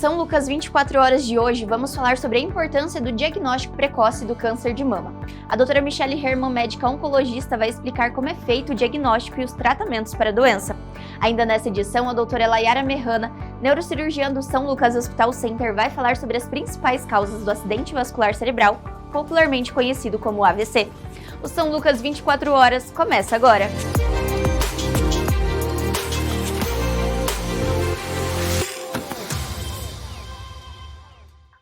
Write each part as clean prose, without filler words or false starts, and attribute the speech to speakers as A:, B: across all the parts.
A: São Lucas 24 horas de hoje, vamos falar sobre a importância do diagnóstico precoce do câncer de mama. A doutora Michelle Herman, médica oncologista, vai explicar como é feito o diagnóstico e os tratamentos para a doença. Ainda nessa edição, a doutora Layara Merrana, neurocirurgiã do São Lucas Hospital Center, vai falar sobre as principais causas do acidente vascular cerebral, popularmente conhecido como AVC. O São Lucas 24 horas começa agora!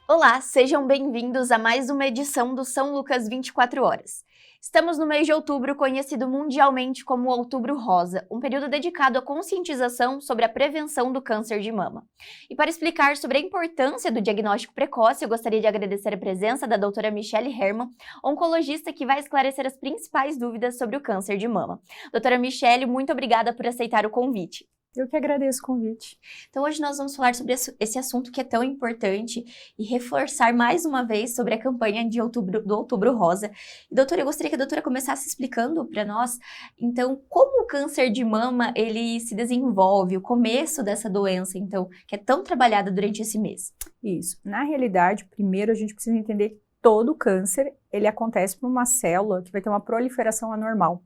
A: Olá, sejam bem-vindos a mais uma edição do São Lucas 24 horas. Estamos no mês de outubro, conhecido mundialmente como Outubro Rosa, um período dedicado à conscientização sobre a prevenção do câncer de mama. E para explicar sobre a importância do diagnóstico precoce, eu gostaria de agradecer a presença da doutora Michelle Herman, oncologista que vai esclarecer as principais dúvidas sobre o câncer de mama. Doutora Michelle, muito obrigada por aceitar o convite.
B: Eu que agradeço o convite.
A: Então hoje nós vamos falar sobre esse assunto que é tão importante e reforçar mais uma vez sobre a campanha de do Outubro Rosa. E, doutora, eu gostaria que a doutora começasse explicando para nós, então, como o câncer de mama ele se desenvolve, o começo dessa doença, então, que é tão trabalhada durante esse mês.
B: Isso. Na realidade, primeiro a gente precisa entender que todo câncer, ele acontece por uma célula que vai ter uma proliferação anormal,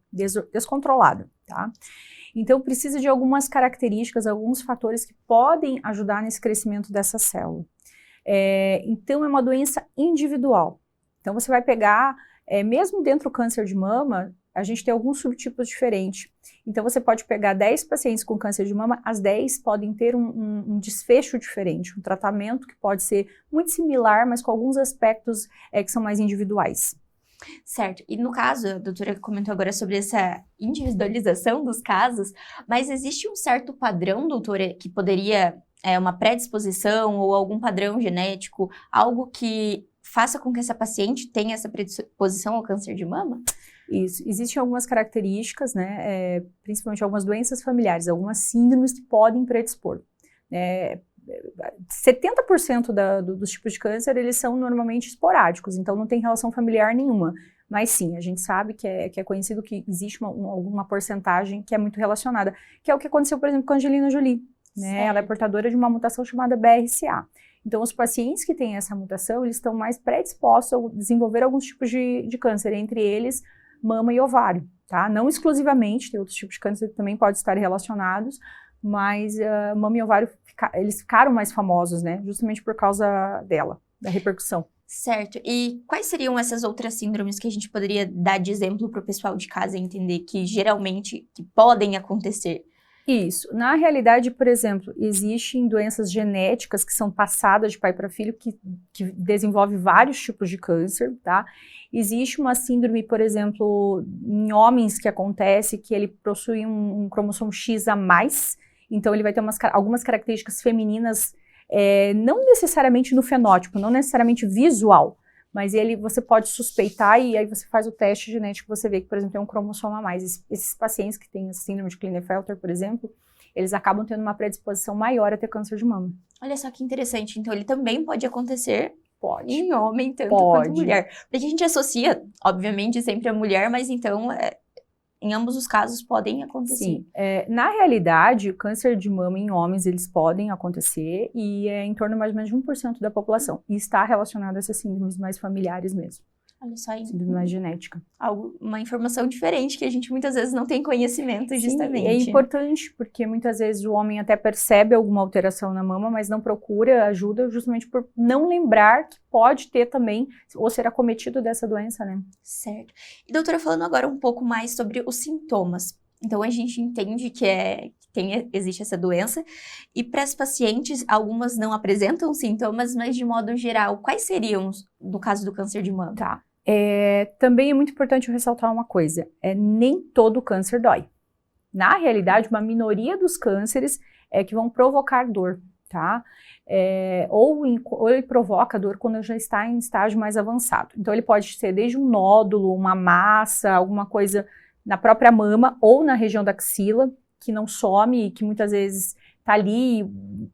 B: descontrolada, tá? Então, precisa de algumas características, alguns fatores que podem ajudar nesse crescimento dessa célula. Então, é uma doença individual. Então, você vai pegar, mesmo dentro do câncer de mama, a gente tem alguns subtipos diferentes. Então, você pode pegar 10 pacientes com câncer de mama, as 10 podem ter um desfecho diferente, um tratamento que pode ser muito similar, mas com alguns aspectos que são mais individuais.
A: Certo, e no caso, a doutora comentou agora sobre essa individualização dos casos, mas existe um certo padrão, doutora, que poderia, uma predisposição ou algum padrão genético, algo que faça com que essa paciente tenha essa predisposição ao câncer de mama?
B: Isso, existem algumas características, né, principalmente algumas doenças familiares, algumas síndromes que podem predispor. 70% dos tipos de câncer, eles são normalmente esporádicos, então não tem relação familiar nenhuma. Mas sim, a gente sabe que é conhecido que existe alguma porcentagem que é muito relacionada, que é o que aconteceu, por exemplo, com a Angelina Jolie, né? Ela é portadora de uma mutação chamada BRCA. Então, os pacientes que têm essa mutação, eles estão mais predispostos a desenvolver alguns tipos de câncer, entre eles mama e ovário, tá? Não exclusivamente, tem outros tipos de câncer que também podem estar relacionados, mas mama e ovário, eles ficaram mais famosos, né? Justamente por causa dela, da repercussão.
A: Certo. E quais seriam essas outras síndromes que a gente poderia dar de exemplo para o pessoal de casa entender que geralmente que podem acontecer?
B: Isso. Na realidade, por exemplo, existem doenças genéticas que são passadas de pai para filho que desenvolve vários tipos de câncer, tá? Existe uma síndrome, por exemplo, em homens que acontece que ele possui um cromossomo X a mais, então ele vai ter algumas características femininas, não necessariamente no fenótipo, não necessariamente visual, mas você pode suspeitar e aí você faz o teste genético, você vê que, por exemplo, tem um cromossomo a mais. Esses pacientes que têm essa síndrome de Klinefelter, por exemplo, eles acabam tendo uma predisposição maior a ter câncer de mama.
A: Olha só que interessante, então ele também pode acontecer em homem tanto
B: pode.
A: quanto mulher. Porque a gente associa, obviamente, sempre a mulher, mas então em ambos os casos podem acontecer.
B: Sim, na realidade, o câncer de mama em homens, eles podem acontecer e é em torno de mais ou menos de 1% da população. E está relacionado a essas síndromes mais familiares mesmo.
A: Olha só,
B: síndrome mais genética.
A: Uma informação diferente que a gente muitas vezes não tem conhecimento, justamente.
B: Sim, é importante, porque muitas vezes o homem até percebe alguma alteração na mama, mas não procura ajuda justamente por não lembrar que pode ter também, ou ser acometido dessa doença, né?
A: Certo. E doutora, falando agora um pouco mais sobre os sintomas. Então a gente entende que existe essa doença, e para as pacientes, algumas não apresentam sintomas, mas de modo geral, quais seriam, no caso do câncer de mama?
B: Tá. Também é muito importante eu ressaltar uma coisa, nem todo câncer dói. Na realidade, uma minoria dos cânceres que vão provocar dor, tá? Ou ele provoca dor quando já está em estágio mais avançado. Então ele pode ser desde um nódulo, uma massa, alguma coisa na própria mama ou na região da axila, que não some e que muitas vezes está ali,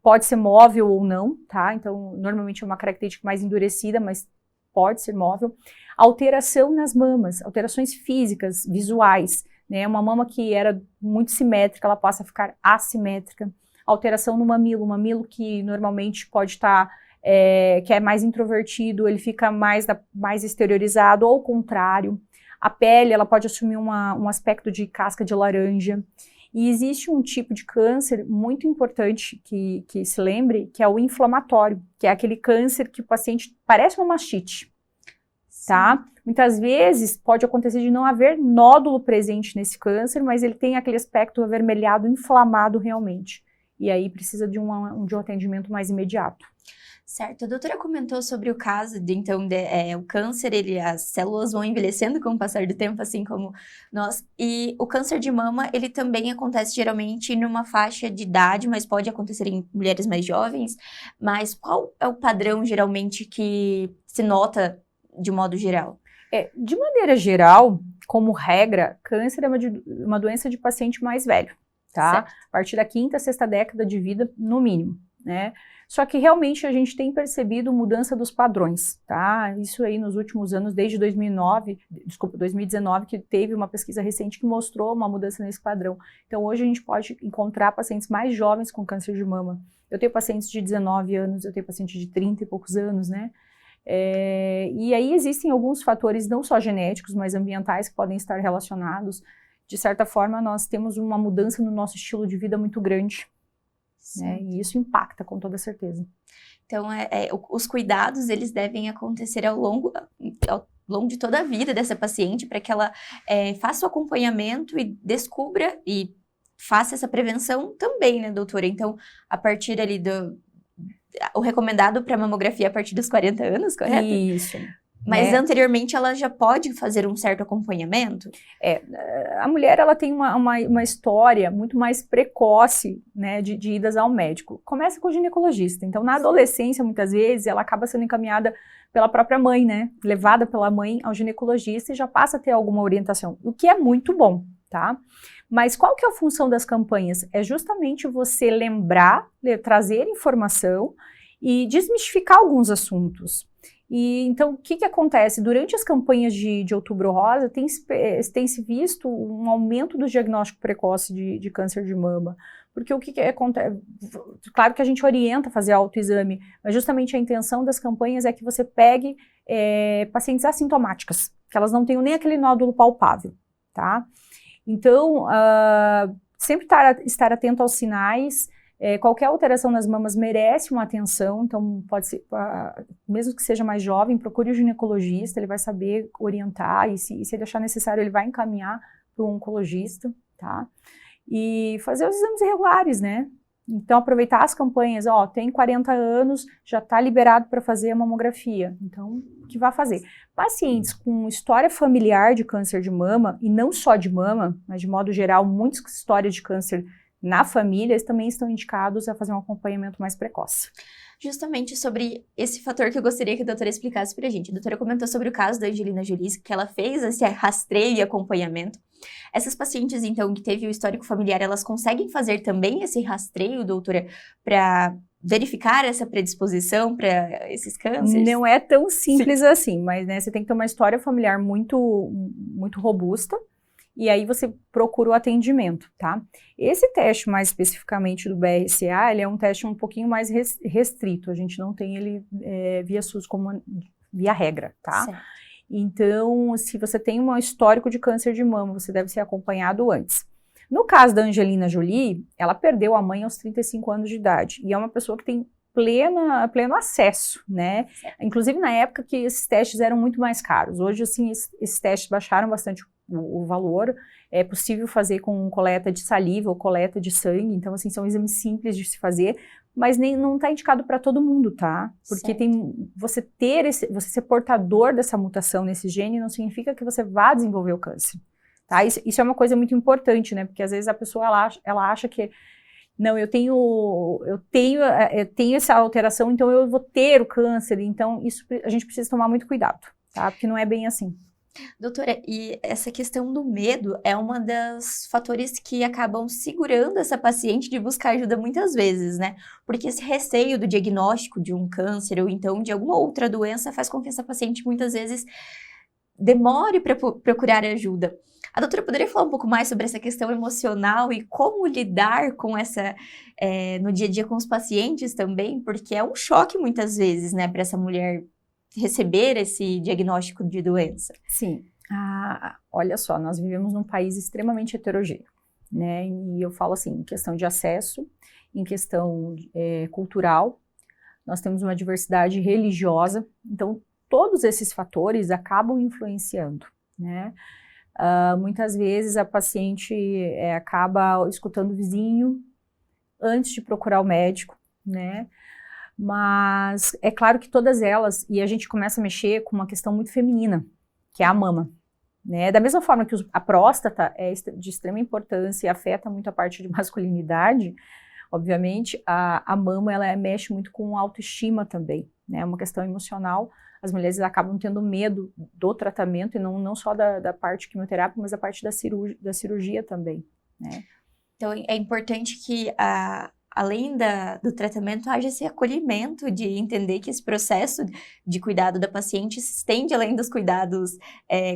B: pode ser móvel ou não, tá? Então normalmente é uma característica mais endurecida, mas pode ser móvel. Alteração nas mamas, alterações físicas, visuais, né? Uma mama que era muito simétrica, ela passa a ficar assimétrica. alteração no mamilo, o mamilo que normalmente pode estar, que é mais introvertido, ele fica mais exteriorizado, ou ao contrário. A pele, ela pode assumir um aspecto de casca de laranja. E existe um tipo de câncer muito importante que se lembre, que é o inflamatório, que é aquele câncer que o paciente parece uma mastite, tá? Muitas vezes pode acontecer de não haver nódulo presente nesse câncer, mas ele tem aquele aspecto avermelhado, inflamado realmente. E aí precisa de um atendimento mais imediato.
A: Certo, a doutora comentou sobre o caso o câncer, as células vão envelhecendo com o passar do tempo, assim como nós, e o câncer de mama, ele também acontece geralmente numa faixa de idade, mas pode acontecer em mulheres mais jovens, mas qual é o padrão, geralmente, que se nota de modo geral?
B: De maneira geral, como regra, câncer é uma doença de paciente mais velho, tá?
A: Certo.
B: A partir da 5ª, 6ª década de vida, no mínimo, né? Só que realmente a gente tem percebido mudança dos padrões, tá? Isso aí nos últimos anos, desde 2019, que teve uma pesquisa recente que mostrou uma mudança nesse padrão. Então hoje a gente pode encontrar pacientes mais jovens com câncer de mama. Eu tenho pacientes de 19 anos, eu tenho pacientes de 30 e poucos anos, né? E aí existem alguns fatores, não só genéticos, mas ambientais, que podem estar relacionados. De certa forma, nós temos uma mudança no nosso estilo de vida muito grande. Né? E isso impacta, com toda certeza.
A: Então, os cuidados, eles devem acontecer ao longo de toda a vida dessa paciente, para que ela faça o acompanhamento e descubra e faça essa prevenção também, né, doutora? Então, a partir ali o recomendado para mamografia a partir dos 40 anos, correto?
B: Isso.
A: Mas anteriormente ela já pode fazer um certo acompanhamento?
B: A mulher, ela tem uma história muito mais precoce, né, de idas ao médico. Começa com o ginecologista. Então, na adolescência, muitas vezes, ela acaba sendo encaminhada pela própria mãe, né, levada pela mãe ao ginecologista e já passa a ter alguma orientação, o que é muito bom, tá? Mas qual que é a função das campanhas? É justamente você lembrar, trazer informação e desmistificar alguns assuntos. E então, o que acontece? Durante as campanhas de Outubro Rosa, tem se visto um aumento do diagnóstico precoce de câncer de mama. Porque o que acontece? Claro que a gente orienta a fazer autoexame, mas justamente a intenção das campanhas é que você pegue pacientes assintomáticas, que elas não tenham nem aquele nódulo palpável, tá? Então, sempre estar atento aos sinais. Qualquer alteração nas mamas merece uma atenção, então pode ser, mesmo que seja mais jovem, procure o ginecologista, ele vai saber orientar e se ele achar necessário, ele vai encaminhar para o oncologista, tá? E fazer os exames regulares, né? Então aproveitar as campanhas, tem 40 anos, já está liberado para fazer a mamografia, então que vá fazer. Pacientes com história familiar de câncer de mama, e não só de mama, mas de modo geral, muitas histórias de câncer na família, eles também estão indicados a fazer um acompanhamento mais precoce.
A: Justamente sobre esse fator que eu gostaria que a doutora explicasse pra gente. A doutora comentou sobre o caso da Angelina Jolie, que ela fez esse rastreio e acompanhamento. Essas pacientes, então, que teve o histórico familiar, elas conseguem fazer também esse rastreio, doutora, para verificar essa predisposição para esses cânceres?
B: Não é tão simples assim, mas né, você tem que ter uma história familiar muito, muito robusta. E aí você procura o atendimento, tá? Esse teste, mais especificamente do BRCA, ele é um teste um pouquinho mais restrito, a gente não tem ele via SUS como via regra, tá?
A: Certo.
B: Então, se você tem um histórico de câncer de mama, você deve ser acompanhado antes. No caso da Angelina Jolie, ela perdeu a mãe aos 35 anos de idade, e é uma pessoa que tem pleno acesso, né? Inclusive na época que esses testes eram muito mais caros. Hoje, assim, esses testes baixaram bastante o valor. É possível fazer com coleta de saliva ou coleta de sangue, então, assim, são exames simples de se fazer, mas não está indicado para todo mundo, tá? Porque você ser portador dessa mutação nesse gene não significa que você vá desenvolver o câncer, tá? Isso é uma coisa muito importante, né? Porque às vezes a pessoa ela acha que não, eu tenho essa alteração, então eu vou ter o câncer. Então, isso a gente precisa tomar muito cuidado, tá? Porque não é bem assim.
A: Doutora, e essa questão do medo é uma das fatores que acabam segurando essa paciente de buscar ajuda muitas vezes, né? Porque esse receio do diagnóstico de um câncer ou então de alguma outra doença faz com que essa paciente muitas vezes demore para procurar ajuda. A doutora poderia falar um pouco mais sobre essa questão emocional e como lidar com essa, no dia a dia com os pacientes também, porque é um choque muitas vezes, né, para essa mulher receber esse diagnóstico de doença.
B: Sim. Olha só, nós vivemos num país extremamente heterogêneo, né, e eu falo assim, em questão de acesso, em questão cultural, nós temos uma diversidade religiosa, então todos esses fatores acabam influenciando, né. Muitas vezes a paciente acaba escutando o vizinho antes de procurar o médico, né? Mas é claro que todas elas, e a gente começa a mexer com uma questão muito feminina, que é a mama, né? Da mesma forma que a próstata é de extrema importância e afeta muito a parte de masculinidade, obviamente a mama ela mexe muito com autoestima também, né? É uma questão emocional. As mulheres acabam tendo medo do tratamento, e não só da parte quimioterápica, mas da parte da cirurgia também, né?
A: Então, é importante que, além do tratamento, haja esse acolhimento de entender que esse processo de cuidado da paciente se estende além dos cuidados,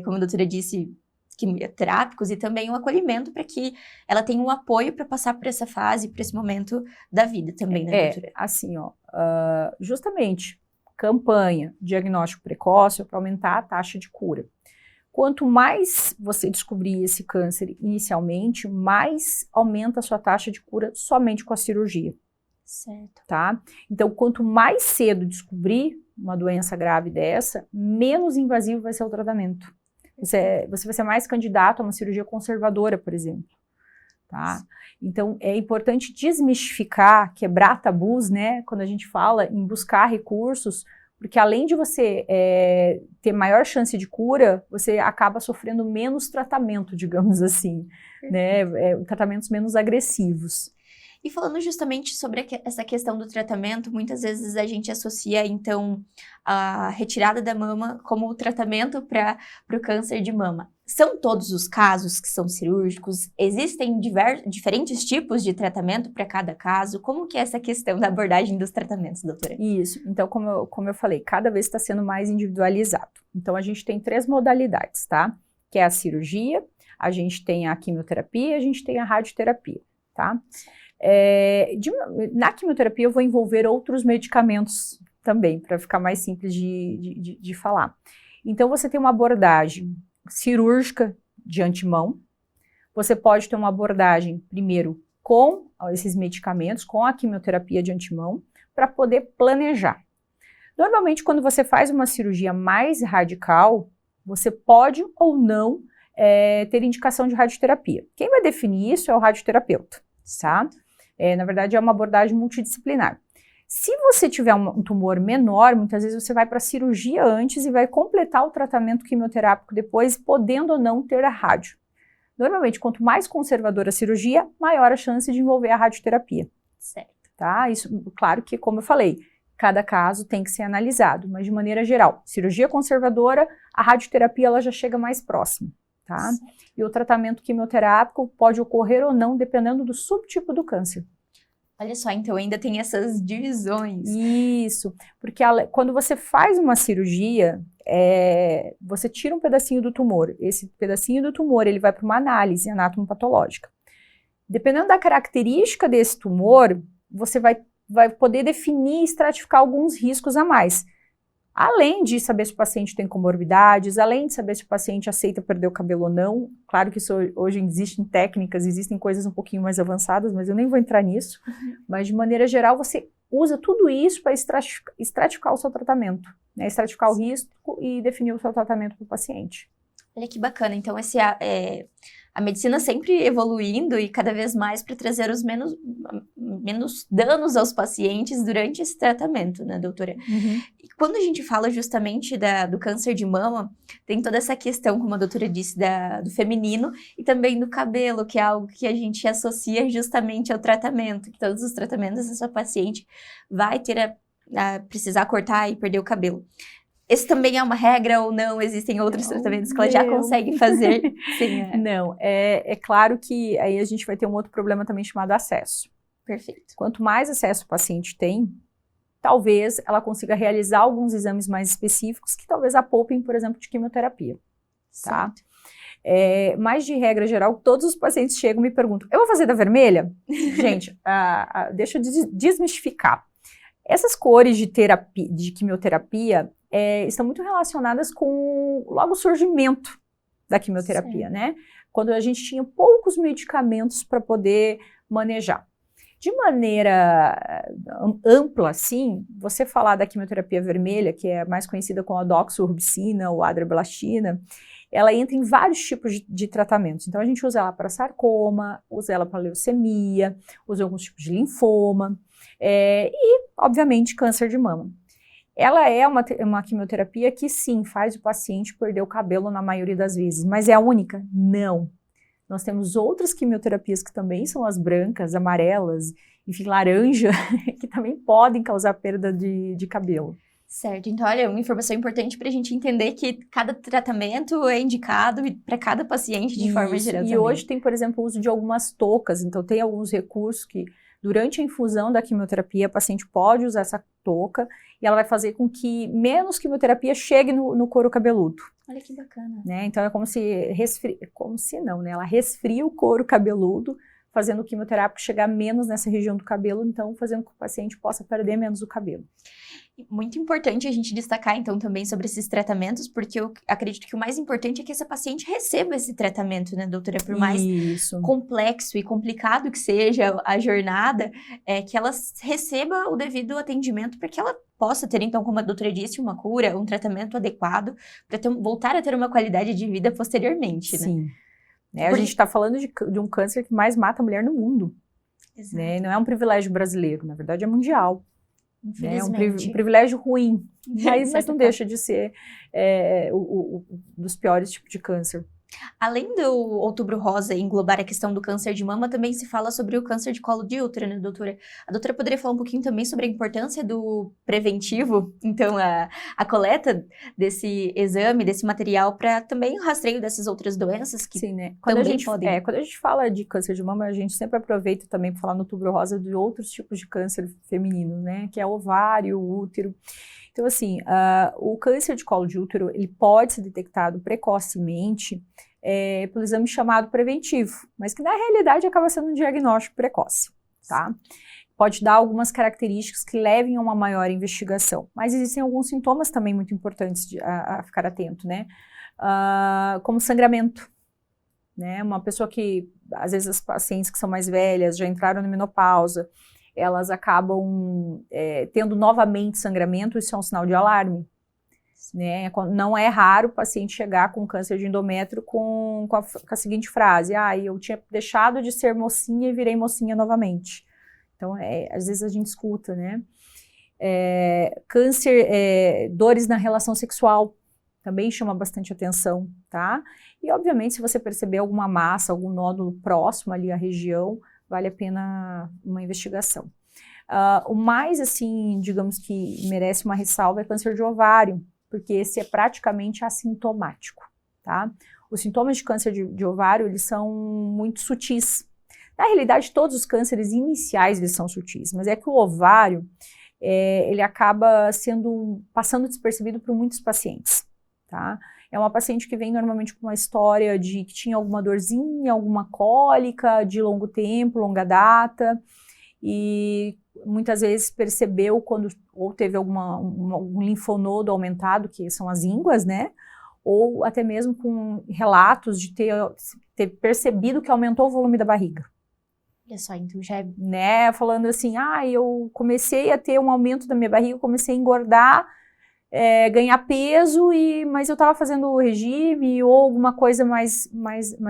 A: como a doutora disse, quimioterápicos, e também um acolhimento para que ela tenha um apoio para passar por essa fase, por esse momento da vida também, né, doutora?
B: Assim, justamente, campanha, diagnóstico precoce para aumentar a taxa de cura. Quanto mais você descobrir esse câncer inicialmente, mais aumenta a sua taxa de cura somente com a cirurgia.
A: Certo.
B: Tá? Então, quanto mais cedo descobrir uma doença grave dessa, menos invasivo vai ser o tratamento. Você vai ser mais candidato a uma cirurgia conservadora, por exemplo. Tá? Então, é importante desmistificar, quebrar tabus, né, quando a gente fala em buscar recursos, porque além de você ter maior chance de cura, você acaba sofrendo menos tratamento, digamos assim, né, tratamentos menos agressivos.
A: E falando justamente sobre essa questão do tratamento, muitas vezes a gente associa, então, a retirada da mama como o tratamento para o câncer de mama. São todos os casos que são cirúrgicos? Existem diferentes tipos de tratamento para cada caso? Como que é essa questão da abordagem dos tratamentos, doutora?
B: Isso. Então, como eu falei, cada vez está sendo mais individualizado. Então, a gente tem 3 modalidades, tá? Que é a cirurgia, a gente tem a quimioterapia e a gente tem a radioterapia, tá? Na quimioterapia eu vou envolver outros medicamentos também, para ficar mais simples de falar. Então você tem uma abordagem cirúrgica de antemão, você pode ter uma abordagem primeiro com esses medicamentos, com a quimioterapia de antemão, para poder planejar. Normalmente quando você faz uma cirurgia mais radical, você pode ou não ter indicação de radioterapia. Quem vai definir isso é o radioterapeuta, tá? Na verdade, é uma abordagem multidisciplinar. Se você tiver um tumor menor, muitas vezes você vai para a cirurgia antes e vai completar o tratamento quimioterápico depois, podendo ou não ter a rádio. Normalmente, quanto mais conservadora a cirurgia, maior a chance de envolver a radioterapia.
A: Certo.
B: Tá? Isso, claro que, como eu falei, cada caso tem que ser analisado, mas de maneira geral, cirurgia conservadora, a radioterapia ela já chega mais próxima. Tá? E o tratamento quimioterápico pode ocorrer ou não, dependendo do subtipo do câncer.
A: Olha só, então ainda tem essas divisões.
B: Isso, porque quando você faz uma cirurgia, você tira um pedacinho do tumor. Esse pedacinho do tumor ele vai para uma análise anatomopatológica. Dependendo da característica desse tumor, você vai poder definir e estratificar alguns riscos a mais. Além de saber se o paciente tem comorbidades, além de saber se o paciente aceita perder o cabelo ou não, claro que hoje existem técnicas, existem coisas um pouquinho mais avançadas, mas eu nem vou entrar nisso, mas de maneira geral você usa tudo isso para estratificar o seu tratamento, né? Estratificar o risco e definir o seu tratamento para o paciente.
A: Olha que bacana, então a medicina sempre evoluindo e cada vez mais para trazer os menos danos aos pacientes durante esse tratamento, né, doutora?
B: Uhum.
A: E quando a gente fala justamente do câncer de mama, tem toda essa questão, como a doutora disse, do feminino e também do cabelo, que é algo que a gente associa justamente ao tratamento, que todos os tratamentos essa paciente vai ter a precisar cortar e perder o cabelo. Esse também é uma regra ou não? Existem outros tratamentos que ela já consegue fazer? Sim,
B: Não, é claro que aí a gente vai ter um outro problema também chamado acesso.
A: Perfeito.
B: Quanto mais acesso o paciente tem, talvez ela consiga realizar alguns exames mais específicos que talvez a poupem, por exemplo, de quimioterapia. tá? Mas de regra geral, todos os pacientes chegam e me perguntam, eu vou fazer da vermelha? Gente, deixa eu desmistificar. Essas cores de quimioterapia estão muito relacionadas com logo o surgimento da quimioterapia, né? Quando a gente tinha poucos medicamentos para poder manejar. De maneira ampla, assim, você falar da quimioterapia vermelha, que é mais conhecida como a doxorubicina ou adreblastina, ela entra em vários tipos de tratamentos. Então, a gente usa ela para sarcoma, usa ela para leucemia, usa alguns tipos de linfoma e, obviamente, câncer de mama. Ela é uma quimioterapia que, sim, faz o paciente perder o cabelo na maioria das vezes, mas é a única? Não. Nós temos outras quimioterapias que também são as brancas, amarelas, enfim, laranja, que também podem causar perda de cabelo.
A: Certo, então olha, uma informação importante para a gente entender que cada tratamento é indicado para cada paciente de forma geral.
B: E hoje tem, por exemplo, o uso de algumas toucas, então tem alguns recursos que durante a infusão da quimioterapia a paciente pode usar essa touca e ela vai fazer com que menos quimioterapia chegue no couro cabeludo.
A: Olha que bacana.
B: Né? Então é como se né? Ela resfria o couro cabeludo, fazendo o quimioterápico chegar menos nessa região do cabelo, então fazendo com que o paciente possa perder menos o cabelo.
A: Muito importante a gente destacar, então, também sobre esses tratamentos, porque eu acredito que o mais importante é que essa paciente receba esse tratamento, né, doutora? Por mais complexo e complicado que seja a jornada, que ela receba o devido atendimento para que ela possa ter, então, como a doutora disse, uma cura, um tratamento adequado para voltar a ter uma qualidade de vida posteriormente, né?
B: Sim. A gente está falando de um câncer que mais mata a mulher no mundo. Exato. Né? Não é um privilégio brasileiro, na verdade é mundial. É um privilégio ruim, mas não deixa de ser dos piores tipos de câncer.
A: Além do Outubro Rosa englobar a questão do câncer de mama, também se fala sobre o câncer de colo de útero, né, doutora? A doutora poderia falar um pouquinho também sobre a importância do preventivo, então a coleta desse exame, desse material, para também o rastreio dessas outras doenças que
B: sim, né?
A: Quando a
B: gente fala de câncer de mama, a gente sempre aproveita também para falar no Outubro Rosa de outros tipos de câncer feminino, né? Que é ovário, útero. Então, assim, o câncer de colo de útero, ele pode ser detectado precocemente pelo exame chamado preventivo, mas que na realidade acaba sendo um diagnóstico precoce, tá? Pode dar algumas características que levem a uma maior investigação, mas existem alguns sintomas também muito importantes a ficar atento, né? Como sangramento, né? Uma pessoa que, às vezes as pacientes que são mais velhas, já entraram na menopausa, elas acabam tendo novamente sangramento, isso é um sinal de alarme. Né? Não é raro o paciente chegar com câncer de endométrio com a seguinte frase, eu tinha deixado de ser mocinha e virei mocinha novamente. Então, às vezes a gente escuta, né? Câncer, dores na relação sexual, também chama bastante atenção, tá? E, obviamente, se você perceber alguma massa, algum nódulo próximo ali à região, vale a pena uma investigação. O mais, assim, digamos que merece uma ressalva é câncer de ovário, porque esse é praticamente assintomático, tá? Os sintomas de câncer de ovário, eles são muito sutis. Na realidade, todos os cânceres iniciais, eles são sutis, mas é que o ovário, ele acaba passando despercebido por muitos pacientes, tá? É uma paciente que vem normalmente com uma história de que tinha alguma dorzinha, alguma cólica de longo tempo, longa data, e muitas vezes percebeu ou teve algum linfonodo aumentado, que são as ínguas, né? Ou até mesmo com relatos de ter percebido que aumentou o volume da barriga.
A: Olha só, então já é...
B: Né? Falando assim, eu comecei a ter um aumento da minha barriga, eu comecei a engordar, ganhar peso, mas eu estava fazendo regime ou alguma coisa mais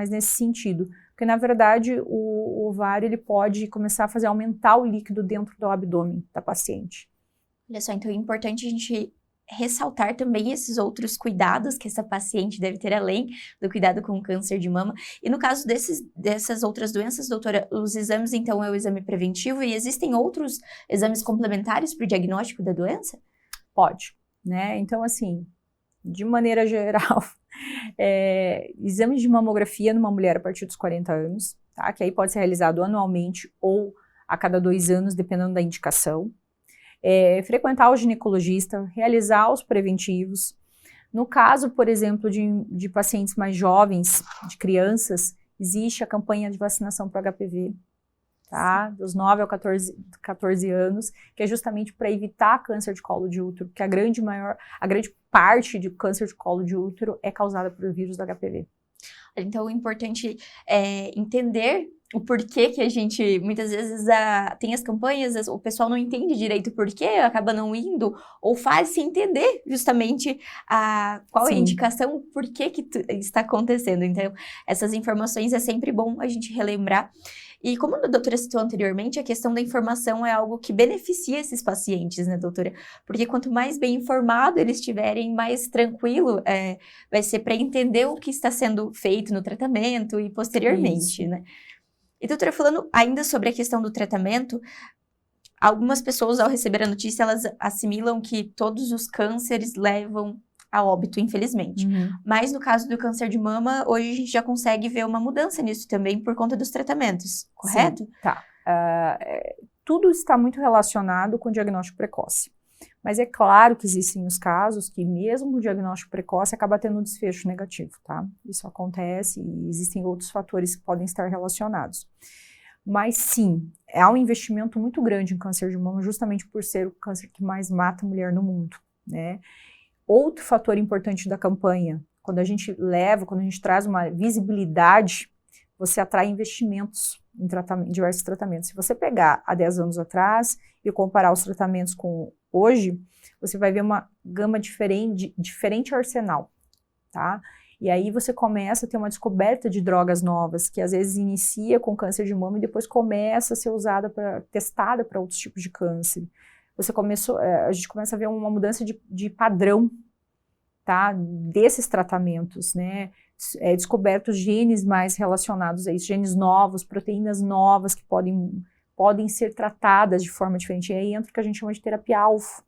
B: nesse sentido. Porque, na verdade, o ovário ele pode começar a fazer aumentar o líquido dentro do abdômen da paciente.
A: Olha só, então é importante a gente ressaltar também esses outros cuidados que essa paciente deve ter, além do cuidado com o câncer de mama. E no caso dessas outras doenças, doutora, os exames, então, é o exame preventivo e existem outros exames complementares para o diagnóstico da doença?
B: Pode, né? Então, assim, de maneira geral... exame de mamografia numa mulher a partir dos 40 anos, tá? Que aí pode ser realizado anualmente ou a cada 2 anos, dependendo da indicação. Frequentar o ginecologista, realizar os preventivos. No caso, por exemplo, de pacientes mais jovens, de crianças, existe a campanha de vacinação para o HPV, tá? Dos 9 ao 14 anos, que é justamente para evitar câncer de colo de útero, que a grande parte de câncer de colo de útero é causada por vírus do HPV.
A: Então, o importante é entender o porquê que a gente, muitas vezes, tem as campanhas, o pessoal não entende direito o porquê, acaba não indo, ou faz sem entender justamente qual é a indicação, o porquê que está acontecendo. Então, essas informações é sempre bom a gente relembrar. E como a doutora citou anteriormente, a questão da informação é algo que beneficia esses pacientes, né, doutora? Porque quanto mais bem informado eles estiverem, mais tranquilo vai ser para entender o que está sendo feito no tratamento e posteriormente, né? E doutora, falando ainda sobre a questão do tratamento, algumas pessoas, ao receber a notícia, elas assimilam que todos os cânceres levam a óbito, infelizmente. Mas no caso do câncer de mama, hoje a gente já consegue ver uma mudança nisso também por conta dos tratamentos, correto?
B: Sim, tá. Tudo está muito relacionado com o diagnóstico precoce. Mas é claro que existem os casos que mesmo o diagnóstico precoce acaba tendo um desfecho negativo, tá? Isso acontece e existem outros fatores que podem estar relacionados. Mas sim, há um investimento muito grande em câncer de mama justamente por ser o câncer que mais mata a mulher no mundo, né? Outro fator importante da campanha, quando a gente traz uma visibilidade, você atrai investimentos em diversos tratamentos. Se você pegar há 10 anos atrás e comparar os tratamentos com hoje, você vai ver uma gama diferente arsenal, tá? E aí você começa a ter uma descoberta de drogas novas, que às vezes inicia com câncer de mama e depois começa a ser testada para outros tipos de câncer. A gente começa a ver uma mudança de padrão, tá, desses tratamentos, né? Descobertos genes mais relacionados a isso, genes novos, proteínas novas que podem ser tratadas de forma diferente. E aí entra o que a gente chama de terapia-alvo,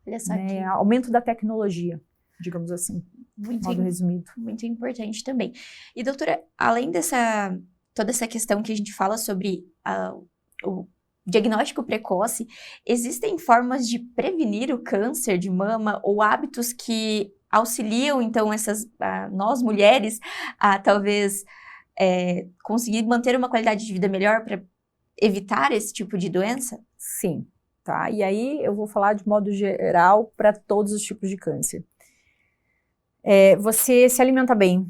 B: né? Aumento da tecnologia, digamos assim, de modo resumido.
A: Muito importante também. E doutora, além toda essa questão que a gente fala sobre o diagnóstico precoce, existem formas de prevenir o câncer de mama ou hábitos que auxiliam, então, nós mulheres a talvez conseguir manter uma qualidade de vida melhor para evitar esse tipo de doença?
B: Sim, tá? E aí eu vou falar de modo geral para todos os tipos de câncer. Você se alimenta bem,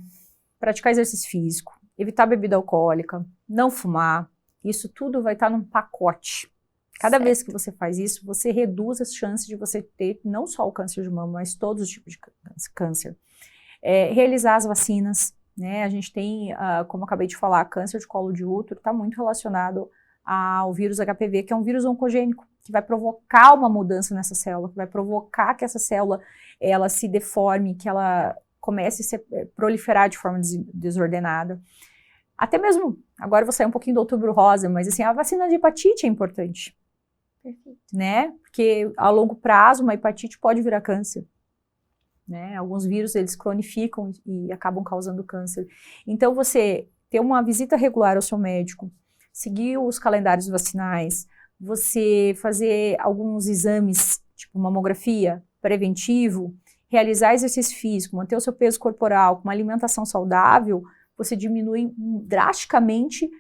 B: praticar exercício físico, evitar bebida alcoólica, não fumar, isso tudo vai estar num pacote. Cada vez que você faz isso, você reduz as chances de você ter não só o câncer de mama, mas todos os tipos de câncer. Realizar as vacinas, né? A gente tem, como eu acabei de falar, câncer de colo de útero está muito relacionado ao vírus HPV, que é um vírus oncogênico, que vai provocar uma mudança nessa célula, que vai provocar que essa célula ela se deforme, que ela comece a proliferar de forma desordenada. Até mesmo, agora eu vou sair um pouquinho do Outubro Rosa, mas assim, a vacina de hepatite é importante.
A: Perfeito.
B: Né? Porque a longo prazo uma hepatite pode virar câncer. Né? Alguns vírus eles cronificam e acabam causando câncer. Então você ter uma visita regular ao seu médico, seguir os calendários vacinais, você fazer alguns exames, tipo mamografia, preventivo, realizar exercício físico, manter o seu peso corporal, com uma alimentação saudável, você diminui drasticamente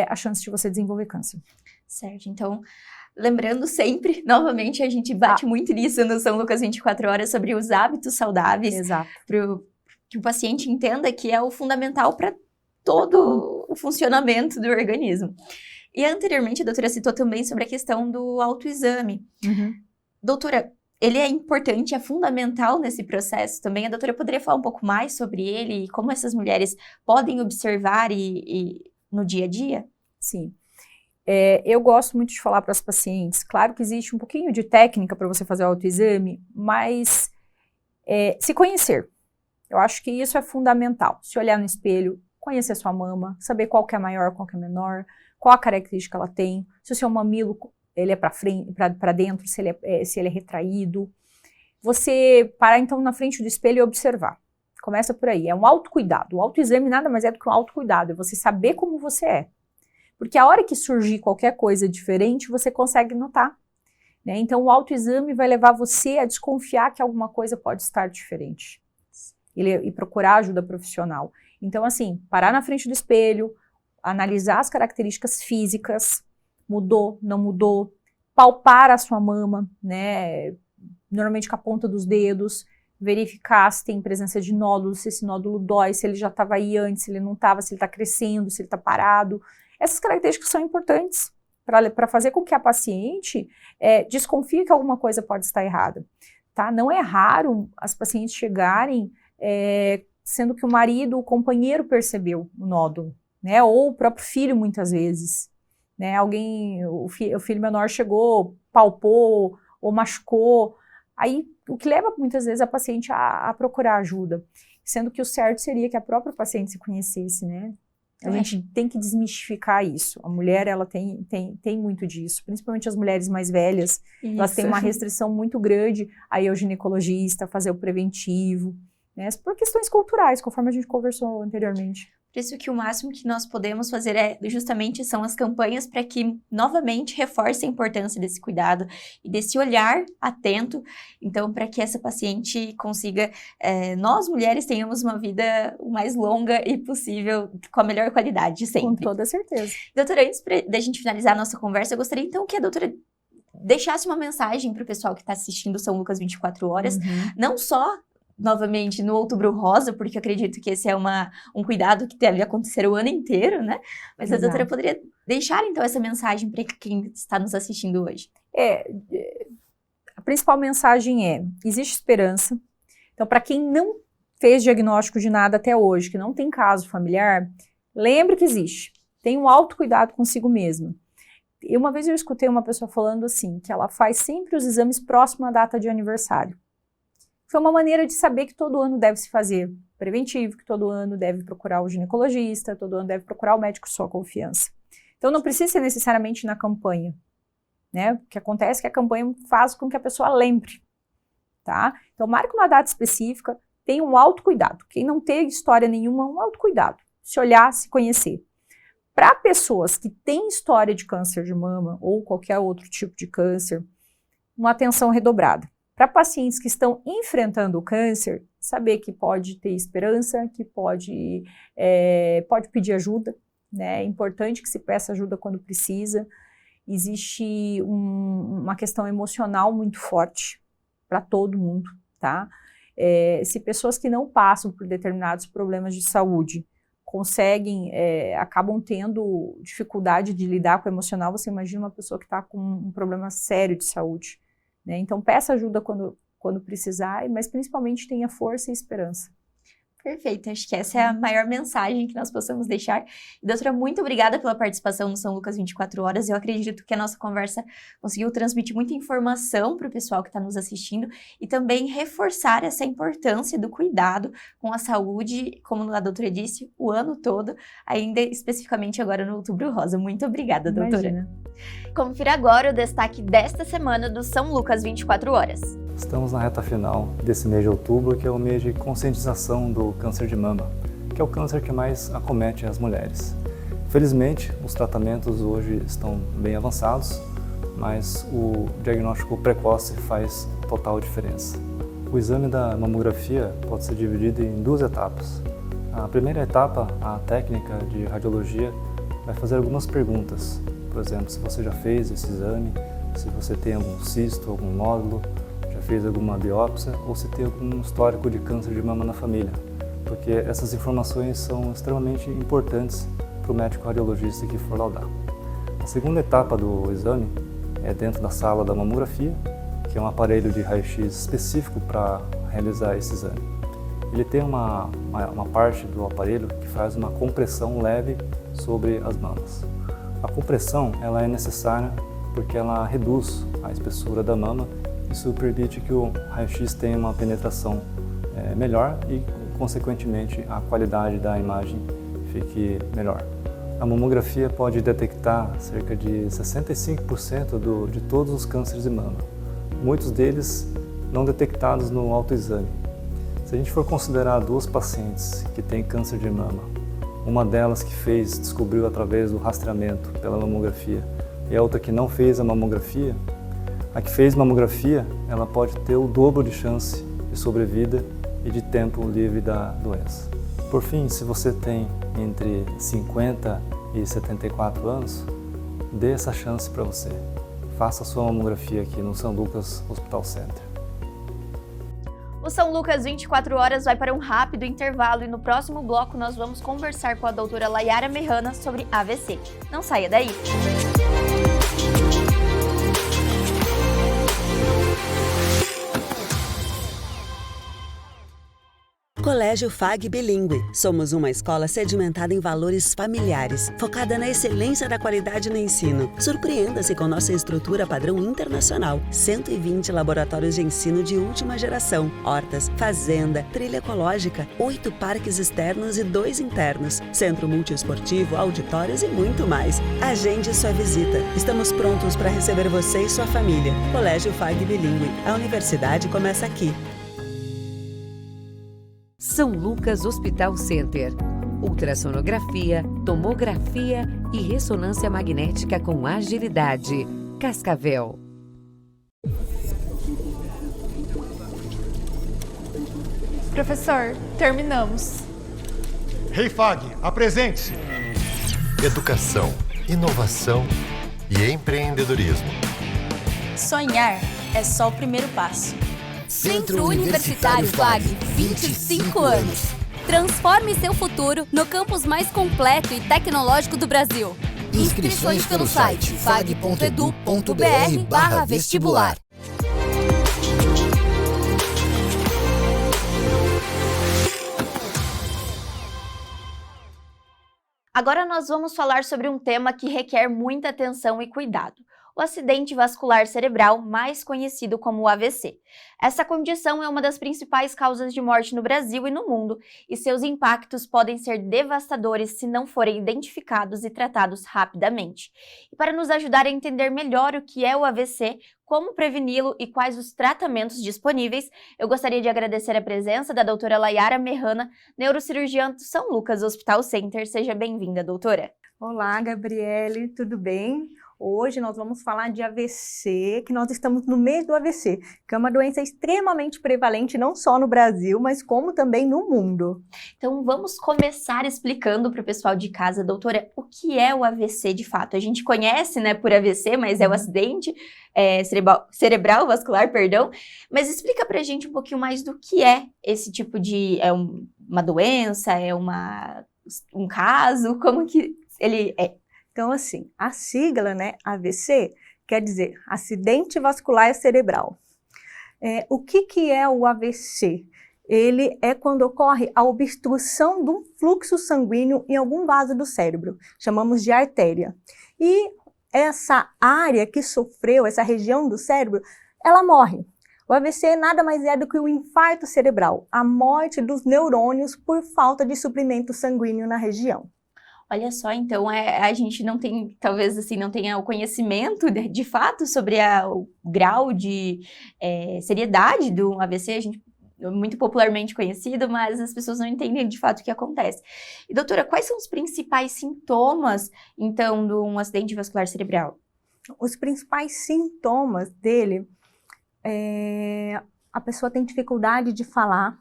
B: a chance de você desenvolver câncer.
A: Certo, então, lembrando sempre, novamente, a gente bate muito nisso no São Lucas 24 Horas, sobre os hábitos saudáveis.
B: Exato.
A: Para que o paciente entenda que é o fundamental para todo o funcionamento do organismo. E anteriormente a doutora citou também sobre a questão do autoexame. Doutora, ele é importante, é fundamental nesse processo também. A doutora poderia falar um pouco mais sobre ele e como essas mulheres podem observar no dia a dia?
B: Sim. Eu gosto muito de falar para as pacientes, claro que existe um pouquinho de técnica para você fazer o autoexame, mas se conhecer. Eu acho que isso é fundamental. Se olhar no espelho, conhecer sua mama, saber qual que é maior, qual que é menor, qual a característica ela tem, se o seu mamilo ele é para frente, para dentro, se ele é retraído. Você parar então na frente do espelho e observar. Começa por aí, é um autocuidado. O autoexame nada mais é do que um autocuidado, é você saber como você é. Porque a hora que surgir qualquer coisa diferente, você consegue notar. né? Então, o autoexame vai levar você a desconfiar que alguma coisa pode estar diferente e procurar ajuda profissional. Então, assim, parar na frente do espelho, analisar as características físicas, mudou, não mudou, palpar a sua mama, né? Normalmente com a ponta dos dedos, verificar se tem presença de nódulos, se esse nódulo dói, se ele já estava aí antes, se ele não estava, se ele está crescendo, se ele está parado. Essas características são importantes para fazer com que a paciente desconfie que alguma coisa pode estar errada. Tá? Não é raro as pacientes chegarem sendo que o marido, o companheiro percebeu o nódulo, né? Ou o próprio filho muitas vezes. Né? O filho menor chegou, palpou ou machucou. Aí, o que leva muitas vezes a paciente a procurar ajuda, sendo que o certo seria que a própria paciente se conhecesse, né? A gente tem que desmistificar isso. A mulher, ela tem muito disso, principalmente as mulheres mais velhas, elas têm uma restrição muito grande a ir ao ginecologista, fazer o preventivo, né? Por questões culturais, conforme a gente conversou anteriormente.
A: Por isso que o máximo que nós podemos fazer justamente são as campanhas para que novamente reforce a importância desse cuidado e desse olhar atento, então para que essa paciente consiga, nós mulheres tenhamos uma vida o mais longa e possível, com a melhor qualidade sempre.
B: Com toda certeza.
A: Doutora, antes da gente finalizar a nossa conversa, eu gostaria então que a doutora deixasse uma mensagem para o pessoal que está assistindo São Lucas 24 horas, não só novamente no Outubro Rosa, porque eu acredito que esse é um cuidado que deve acontecer o ano inteiro, né? Mas a doutora poderia deixar, então, essa mensagem para quem está nos assistindo hoje.
B: A principal mensagem existe esperança. Então, para quem não fez diagnóstico de nada até hoje, que não tem caso familiar, lembre que existe. Tenha um autocuidado consigo mesma. E uma vez eu escutei uma pessoa falando assim, que ela faz sempre os exames próximo à data de aniversário. Foi uma maneira de saber que todo ano deve se fazer preventivo, que todo ano deve procurar o ginecologista, todo ano deve procurar o médico de sua confiança. Então não precisa ser necessariamente na campanha, né? O que acontece é que a campanha faz com que a pessoa lembre, tá? Então marque uma data específica, tenha um autocuidado. Quem não tem história nenhuma, um autocuidado. Se olhar, se conhecer. Para pessoas que têm história de câncer de mama ou qualquer outro tipo de câncer, uma atenção redobrada. Para pacientes que estão enfrentando o câncer, saber que pode ter esperança, que pode pedir ajuda, né? É importante que se peça ajuda quando precisa. Existe uma questão emocional muito forte para todo mundo, tá? Se pessoas que não passam por determinados problemas de saúde acabam tendo dificuldade de lidar com o emocional, você imagina uma pessoa que está com um problema sério de saúde. Né? Então, peça ajuda quando precisar, mas principalmente tenha força e esperança.
A: Perfeito, acho que essa é a maior mensagem que nós possamos deixar. E, doutora, muito obrigada pela participação no São Lucas 24 horas. Eu acredito que a nossa conversa conseguiu transmitir muita informação para o pessoal que está nos assistindo e também reforçar essa importância do cuidado com a saúde, como a doutora disse, o ano todo, ainda especificamente agora no Outubro Rosa. Muito obrigada, doutora.
B: Imagina.
A: Confira agora o destaque desta semana do São Lucas 24 horas.
C: Estamos na reta final desse mês de outubro, que é o mês de conscientização do câncer de mama, que é o câncer que mais acomete as mulheres. Felizmente, os tratamentos hoje estão bem avançados, mas o diagnóstico precoce faz total diferença. O exame da mamografia pode ser dividido em duas etapas. A primeira etapa, a técnica de radiologia, vai fazer algumas perguntas. Por exemplo, se você já fez esse exame, se você tem algum cisto, algum nódulo, fez alguma biópsia ou se tem algum histórico de câncer de mama na família, porque essas informações são extremamente importantes para o médico radiologista que for laudar. A segunda etapa do exame é dentro da sala da mamografia, que é um aparelho de raio-x específico para realizar esse exame. Ele tem uma parte do aparelho que faz uma compressão leve sobre as mamas. A compressão ela é necessária porque ela reduz a espessura da mama. Isso permite que o raio-x tenha uma penetração melhor e, consequentemente, a qualidade da imagem fique melhor. A mamografia pode detectar cerca de 65% de todos os cânceres de mama, muitos deles não detectados no autoexame. Se a gente for considerar duas pacientes que têm câncer de mama, uma delas que descobriu através do rastreamento pela mamografia e a outra que não fez a mamografia, A que fez mamografia, ela pode ter o dobro de chance de sobrevida e de tempo livre da doença. Por fim, se você tem entre 50 e 74 anos, dê essa chance para você. Faça a sua mamografia aqui no São Lucas Hospital Center.
A: O São Lucas 24 horas vai para um rápido intervalo e no próximo bloco nós vamos conversar com a doutora Layara Mehana sobre AVC. Não saia daí!
D: Colégio FAG Bilíngue. Somos uma escola sedimentada em valores familiares, focada na excelência da qualidade no ensino. Surpreenda-se com nossa estrutura padrão internacional. 120 laboratórios de ensino de última geração, hortas, fazenda, trilha ecológica, 8 parques externos e 2 internos, centro multiesportivo, auditórios e muito mais. Agende sua visita. Estamos prontos para receber você e sua família. Colégio FAG Bilíngue. A universidade começa aqui.
E: São Lucas Hospital Center. Ultrassonografia, tomografia e ressonância magnética com agilidade. Cascavel.
F: Professor, terminamos.
G: FAG, apresente-se.
H: Educação, inovação e empreendedorismo.
I: Sonhar é só o primeiro passo.
J: Centro Universitário FAG, 25 anos. Transforme seu futuro no campus mais completo e tecnológico do Brasil. Inscrições pelo site fag.edu.br/vestibular.
A: Agora nós vamos falar sobre um tema que requer muita atenção e cuidado. O acidente vascular cerebral, mais conhecido como o AVC. Essa condição é uma das principais causas de morte no Brasil e no mundo, e seus impactos podem ser devastadores se não forem identificados e tratados rapidamente. E para nos ajudar a entender melhor o que é o AVC, como preveni-lo e quais os tratamentos disponíveis, eu gostaria de agradecer a presença da doutora Layara Mehana, neurocirurgiã do São Lucas Hospital Center. Seja bem-vinda, doutora.
B: Olá, Gabriele, tudo bem? Hoje nós vamos falar de AVC, que nós estamos no mês do AVC, que é uma doença extremamente prevalente não só no Brasil, mas como também no mundo.
A: Então vamos começar explicando para o pessoal de casa, doutora, o que é o AVC de fato? A gente conhece, né, por AVC, mas é o acidente cerebral vascular, perdão. Mas explica para a gente um pouquinho mais do que é esse tipo de... uma doença, um caso, como que ele é?
B: Então, assim, a sigla, né, AVC, quer dizer acidente vascular cerebral. O que é o AVC? Ele é quando ocorre a obstrução do fluxo sanguíneo em algum vaso do cérebro, chamamos de artéria. E essa área que sofreu, essa região do cérebro, ela morre. O AVC nada mais é do que o infarto cerebral, a morte dos neurônios por falta de suprimento sanguíneo na região.
A: Olha só, então a gente não tem, talvez assim, não tenha o conhecimento de fato sobre o grau de seriedade do AVC, a gente é muito popularmente conhecido, mas as pessoas não entendem de fato o que acontece. E doutora, quais são os principais sintomas, então, de um acidente vascular cerebral?
B: Os principais sintomas dele a pessoa tem dificuldade de falar,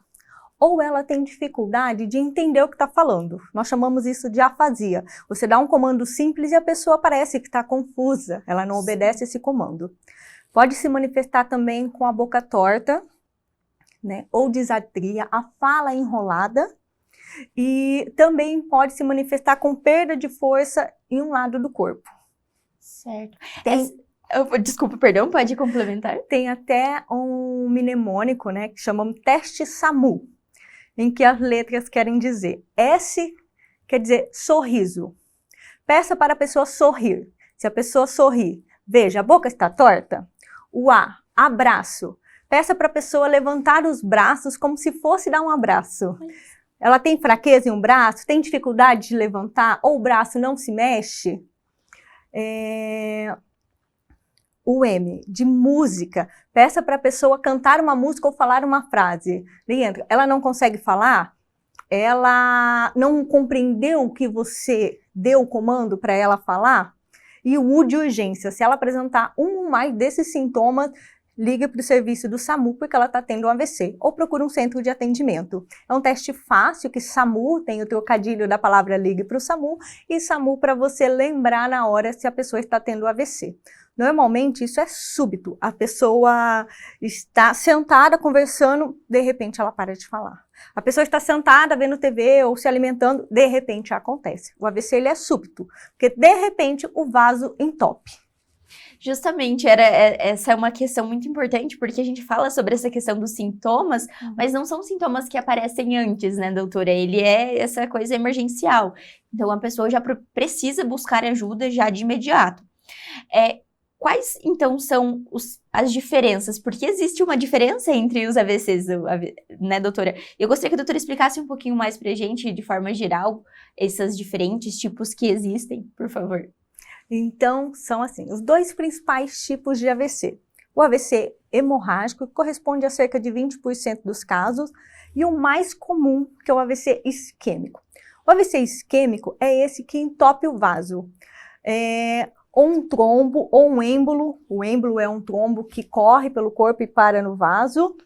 B: ou ela tem dificuldade de entender o que está falando. Nós chamamos isso de afasia. Você dá um comando simples e a pessoa parece que está confusa, ela não obedece esse comando. Pode se manifestar também com a boca torta, né, ou disartria, a fala enrolada, e também pode se manifestar com perda de força em um lado do corpo.
A: Certo. Desculpa, perdão, pode complementar?
B: Tem até um mnemônico, né, que chamamos teste SAMU, em que as letras querem dizer S quer dizer sorriso. Peça para a pessoa sorrir. Se a pessoa sorrir, veja, a boca está torta. O A, abraço. Peça para a pessoa levantar os braços como se fosse dar um abraço. Ela tem fraqueza em um braço, tem dificuldade de levantar, ou o braço não se mexe. O M, de música. Peça para a pessoa cantar uma música ou falar uma frase. Ela não consegue falar, ela não compreendeu o que você deu o comando para ela falar, E o U de urgência, se ela apresentar um ou mais desses sintomas, liga para o serviço do SAMU porque ela está tendo um AVC, ou procura um centro de atendimento. É um teste fácil que SAMU tem o trocadilho da palavra ligue para o SAMU e SAMU para você lembrar na hora se a pessoa está tendo AVC. Normalmente isso é súbito, a pessoa está sentada conversando, de repente ela para de falar. A pessoa está sentada vendo TV ou se alimentando, de repente acontece. O AVC ele é súbito, porque de repente o vaso entope.
A: Justamente, essa é uma questão muito importante, porque a gente fala sobre essa questão dos sintomas, mas não são sintomas que aparecem antes, né, doutora? Ele é essa coisa emergencial. Então, a pessoa já precisa buscar ajuda já de imediato. Quais, então, são as diferenças? Porque existe uma diferença entre os AVCs, né, doutora? Eu gostaria que a doutora explicasse um pouquinho mais pra gente, de forma geral, esses diferentes tipos que existem, por favor.
B: Então, são assim, os dois principais tipos de AVC. O AVC hemorrágico, que corresponde a cerca de 20% dos casos, e o mais comum, que é o AVC isquêmico. O AVC isquêmico é esse que entope o vaso. Ou um trombo, ou um êmbolo. O êmbolo é um trombo que corre pelo corpo e para no vaso.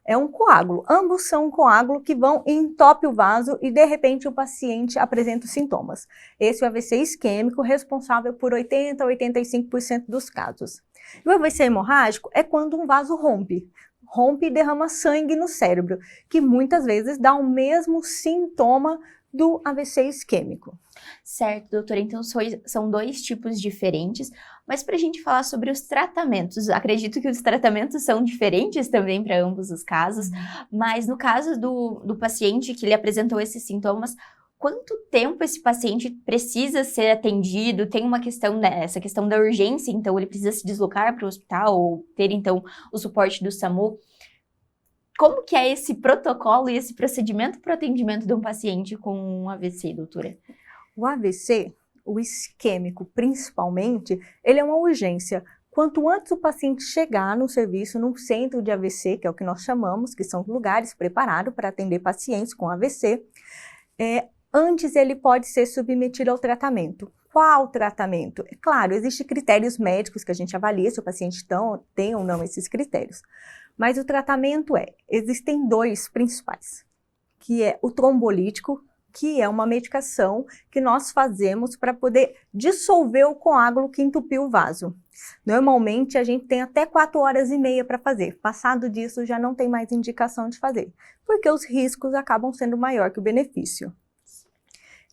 B: É um coágulo. Ambos são um coágulo que vão e entope o vaso e, de repente, o paciente apresenta os sintomas. Esse é o AVC isquêmico, responsável por 80% a 85% dos casos. E o AVC hemorrágico é quando um vaso rompe. Rompe e derrama sangue no cérebro, que muitas vezes dá o mesmo sintoma do AVC isquêmico.
A: Certo, doutora. Então, são dois tipos diferentes. Mas para a gente falar sobre os tratamentos, acredito que os tratamentos são diferentes também para ambos os casos. Mas no caso do paciente que ele apresentou esses sintomas, quanto tempo esse paciente precisa ser atendido? Tem uma questão, né, essa questão da urgência, então ele precisa se deslocar para o hospital ou ter, então, o suporte do SAMU. Como que é esse protocolo e esse procedimento para o atendimento de um paciente com um AVC, doutora?
B: O AVC, o isquêmico principalmente, ele é uma urgência. Quanto antes o paciente chegar no serviço, num centro de AVC, que é o que nós chamamos, que são lugares preparados para atender pacientes com AVC, antes ele pode ser submetido ao tratamento. Qual tratamento? É claro, existem critérios médicos que a gente avalia se o paciente tem ou não esses critérios. Mas o tratamento existem dois principais, que é o trombolítico, que é uma medicação que nós fazemos para poder dissolver o coágulo que entupiu o vaso. Normalmente a gente tem até 4h30 para fazer. Passado disso já não tem mais indicação de fazer, porque os riscos acabam sendo maior que o benefício.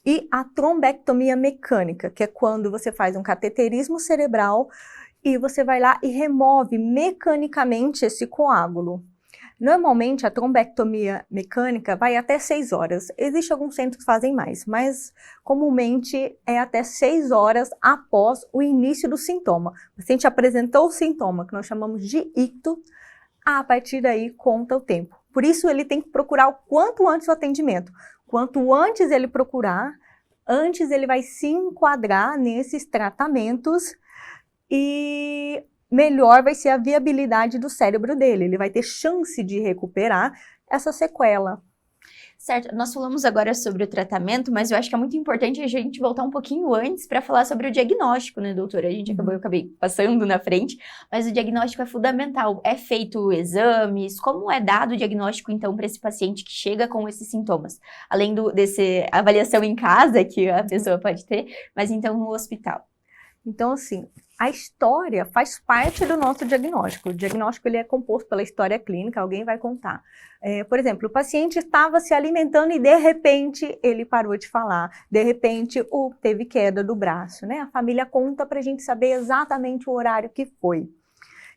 B: E a trombectomia mecânica, que é quando você faz um cateterismo cerebral e você vai lá e remove mecanicamente esse coágulo. Normalmente, a trombectomia mecânica vai até 6 horas. Existem alguns centros que fazem mais, mas comumente é até 6 horas após o início do sintoma. O paciente apresentou o sintoma, que nós chamamos de icto, a partir daí conta o tempo. Por isso, ele tem que procurar o quanto antes o atendimento. Quanto antes ele procurar, antes ele vai se enquadrar nesses tratamentos e melhor vai ser a viabilidade do cérebro dele. Ele vai ter chance de recuperar essa sequela.
A: Certo, nós falamos agora sobre o tratamento, mas eu acho que é muito importante a gente voltar um pouquinho antes para falar sobre o diagnóstico, né, doutora? Eu acabei passando na frente, mas o diagnóstico é fundamental. É feito exames? Como é dado o diagnóstico, então, para esse paciente que chega com esses sintomas? Além desse avaliação em casa que a pessoa pode ter, mas então no hospital.
B: Então, assim, a história faz parte do nosso diagnóstico. O diagnóstico ele é composto pela história clínica, alguém vai contar. Por exemplo, o paciente estava se alimentando e de repente ele parou de falar. De repente teve queda do braço, né? A família conta para a gente saber exatamente o horário que foi.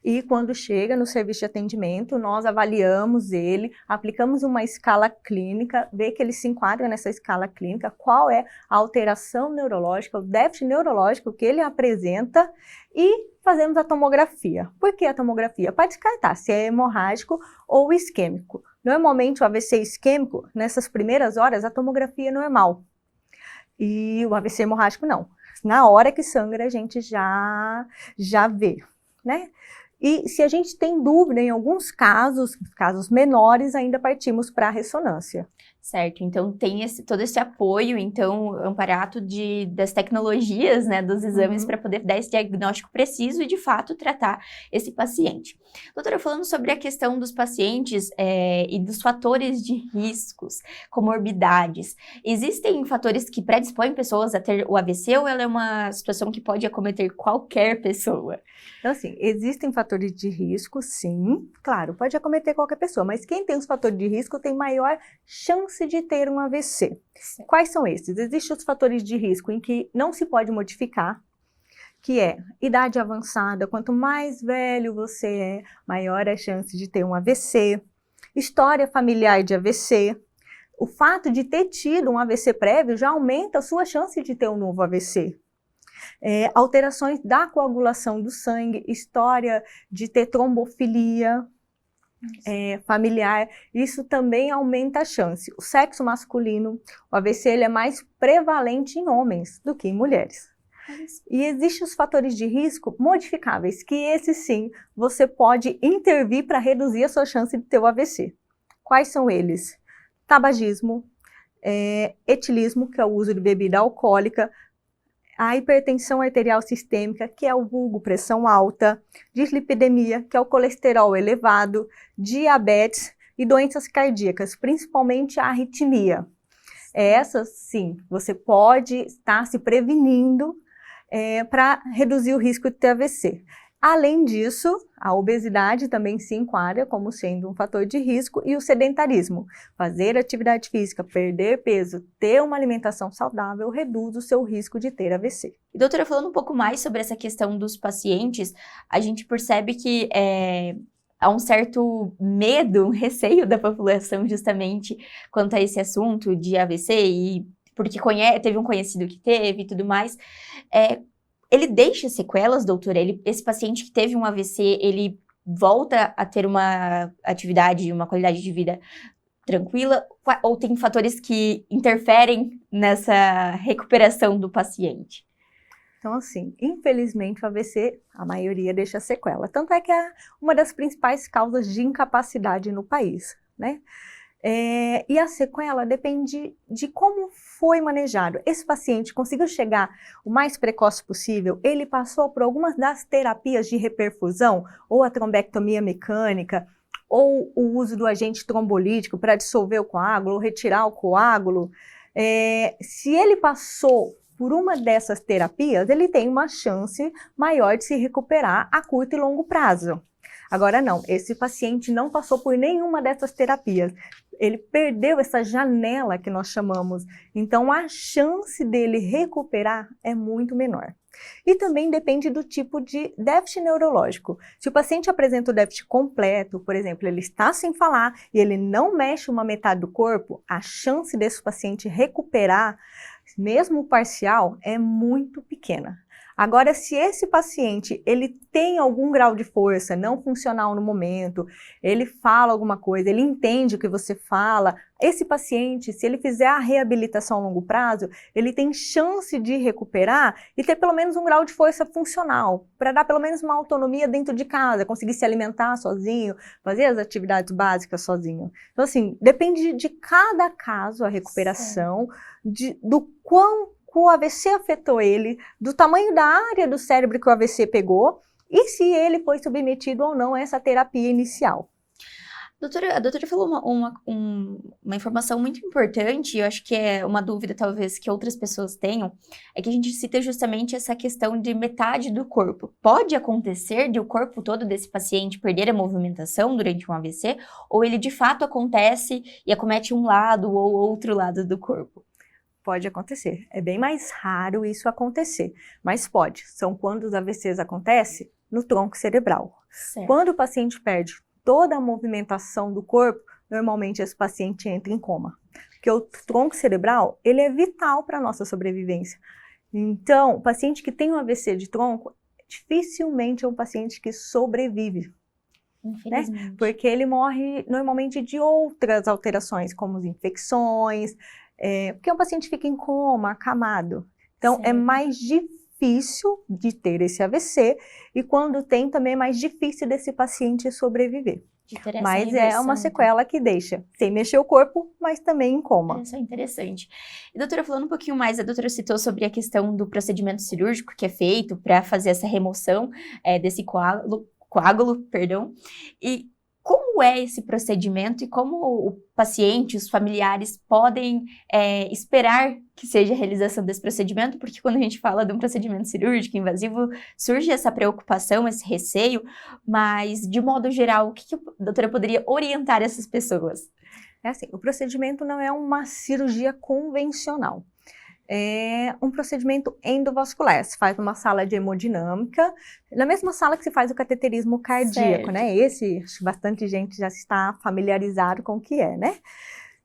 B: E quando chega no serviço de atendimento, nós avaliamos ele, aplicamos uma escala clínica, vê que ele se enquadra nessa escala clínica, qual é a alteração neurológica, o déficit neurológico que ele apresenta e fazemos a tomografia. Por que a tomografia? Para descartar se é hemorrágico ou isquêmico. Normalmente o AVC isquêmico, nessas primeiras horas, a tomografia é normal. E o AVC hemorrágico não. Na hora que sangra a gente já vê, né? E se a gente tem dúvida em alguns casos menores, ainda partimos para a ressonância.
A: Certo, então tem todo esse apoio, então, amparato das tecnologias, né, dos exames para poder dar esse diagnóstico preciso e, de fato, tratar esse paciente. Doutora, falando sobre a questão dos pacientes e dos fatores de riscos, comorbidades, existem fatores que predispõem pessoas a ter o AVC ou ela é uma situação que pode acometer qualquer pessoa?
B: Então, assim, existem fatores de risco, sim, claro, pode acometer qualquer pessoa, mas quem tem os fatores de risco tem maior chance de ter um AVC.
A: Certo.
B: Quais são esses? Existem os fatores de risco em que não se pode modificar, que é idade avançada, quanto mais velho você é, maior a chance de ter um AVC, história familiar de AVC, o fato de ter tido um AVC prévio já aumenta a sua chance de ter um novo AVC. Alterações da coagulação do sangue, história de ter trombofilia familiar, isso também aumenta a chance. O sexo masculino, o AVC, ele é mais prevalente em homens do que em mulheres. E existem os fatores de risco modificáveis, que esses sim, você pode intervir para reduzir a sua chance de ter o AVC. Quais são eles? Tabagismo, etilismo, que é o uso de bebida alcoólica, a hipertensão arterial sistêmica, que é o vulgo pressão alta, dislipidemia, que é o colesterol elevado, diabetes e doenças cardíacas, principalmente a arritmia. Essas, sim, você pode estar se prevenindo para reduzir o risco de ter AVC. Além disso, a obesidade também se enquadra como sendo um fator de risco e o sedentarismo. Fazer atividade física, perder peso, ter uma alimentação saudável reduz o seu risco de ter AVC.
A: E, doutora, falando um pouco mais sobre essa questão dos pacientes, a gente percebe que há um certo medo, um receio da população justamente quanto a esse assunto de AVC, e porque teve um conhecido que teve e tudo mais. Ele deixa sequelas, doutora? Esse paciente que teve um AVC, ele volta a ter uma atividade, uma qualidade de vida tranquila? Ou tem fatores que interferem nessa recuperação do paciente?
B: Então, assim, infelizmente o AVC, a maioria deixa sequela. Tanto é que é uma das principais causas de incapacidade no país, né? E a sequela depende de como foi manejado. Esse paciente conseguiu chegar o mais precoce possível, ele passou por algumas das terapias de reperfusão, ou a trombectomia mecânica, ou o uso do agente trombolítico para dissolver o coágulo, ou retirar o coágulo. Se ele passou por uma dessas terapias, ele tem uma chance maior de se recuperar a curto e longo prazo. Agora não, esse paciente não passou por nenhuma dessas terapias. Ele perdeu essa janela que nós chamamos, então a chance dele recuperar é muito menor. E também depende do tipo de déficit neurológico. Se o paciente apresenta o déficit completo, por exemplo, ele está sem falar e ele não mexe uma metade do corpo, a chance desse paciente recuperar, mesmo parcial, é muito pequena. Agora, se esse paciente, ele tem algum grau de força não funcional no momento, ele fala alguma coisa, ele entende o que você fala, esse paciente, se ele fizer a reabilitação a longo prazo, ele tem chance de recuperar e ter pelo menos um grau de força funcional, para dar pelo menos uma autonomia dentro de casa, conseguir se alimentar sozinho, fazer as atividades básicas sozinho. Então, assim, depende de cada caso a recuperação, do quão o AVC afetou ele, do tamanho da área do cérebro que o AVC pegou e se ele foi submetido ou não a essa terapia inicial.
A: A doutora falou uma informação muito importante, eu acho que é uma dúvida talvez que outras pessoas tenham, é que a gente cita justamente essa questão de metade do corpo. Pode acontecer de o corpo todo desse paciente perder a movimentação durante um AVC, ou ele de fato acontece e acomete um lado ou outro lado do corpo?
B: Pode acontecer. É bem mais raro isso acontecer, mas pode. São quando os AVCs acontecem no tronco cerebral.
A: Certo.
B: Quando o paciente perde toda a movimentação do corpo, normalmente esse paciente entra em coma. Porque o tronco cerebral, ele é vital para a nossa sobrevivência. Então, o paciente que tem um AVC de tronco, dificilmente é um paciente que sobrevive.
A: Infelizmente.
B: Né? Porque ele morre normalmente de outras alterações, como infecções, porque o paciente fica em coma, acamado. Então, é mais difícil difícil de ter esse AVC e quando tem também é mais difícil desse paciente sobreviver. Mas é uma sequela que deixa, sem mexer o corpo, mas também em coma.
A: Isso é interessante. E, doutora, falando um pouquinho mais, a doutora citou sobre a questão do procedimento cirúrgico que é feito para fazer essa remoção desse coágulo, e como é esse procedimento e como o paciente, os familiares podem esperar que seja a realização desse procedimento, porque quando a gente fala de um procedimento cirúrgico invasivo, surge essa preocupação, esse receio, mas de modo geral, o que a doutora poderia orientar essas pessoas?
B: É assim, o procedimento não é uma cirurgia convencional. É um procedimento endovascular. Se faz numa sala de hemodinâmica, na mesma sala que se faz o cateterismo cardíaco,
A: certo.
B: né? Acho que bastante gente já está familiarizado com o que é, né?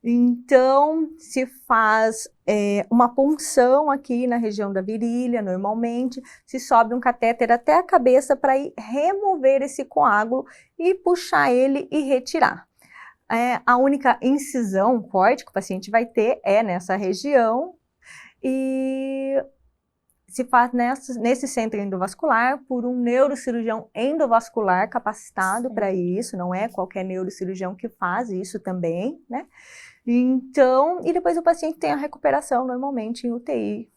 B: Então, se faz uma punção aqui na região da virilha, normalmente, se sobe um catéter até a cabeça para ir remover esse coágulo e puxar ele e retirar. A única incisão, corte que o paciente vai ter é nessa região, e se faz nesse centro endovascular por um neurocirurgião endovascular capacitado para isso, não é qualquer neurocirurgião que faz isso também, né? Então, e depois o paciente tem a recuperação normalmente em UTI,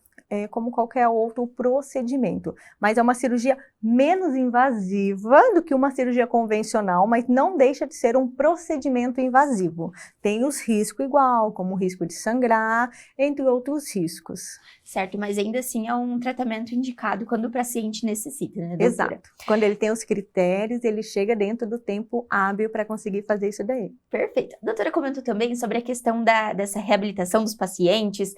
B: como qualquer outro procedimento. Mas é uma cirurgia menos invasiva do que uma cirurgia convencional, mas não deixa de ser um procedimento invasivo. Tem os riscos igual, como o risco de sangrar, entre outros riscos.
A: Certo, mas ainda assim é um tratamento indicado quando o paciente necessita, né, doutora?
B: Exato. Quando ele tem os critérios, ele chega dentro do tempo hábil para conseguir fazer isso daí.
A: Perfeito. A doutora comentou também sobre a questão dessa reabilitação dos pacientes,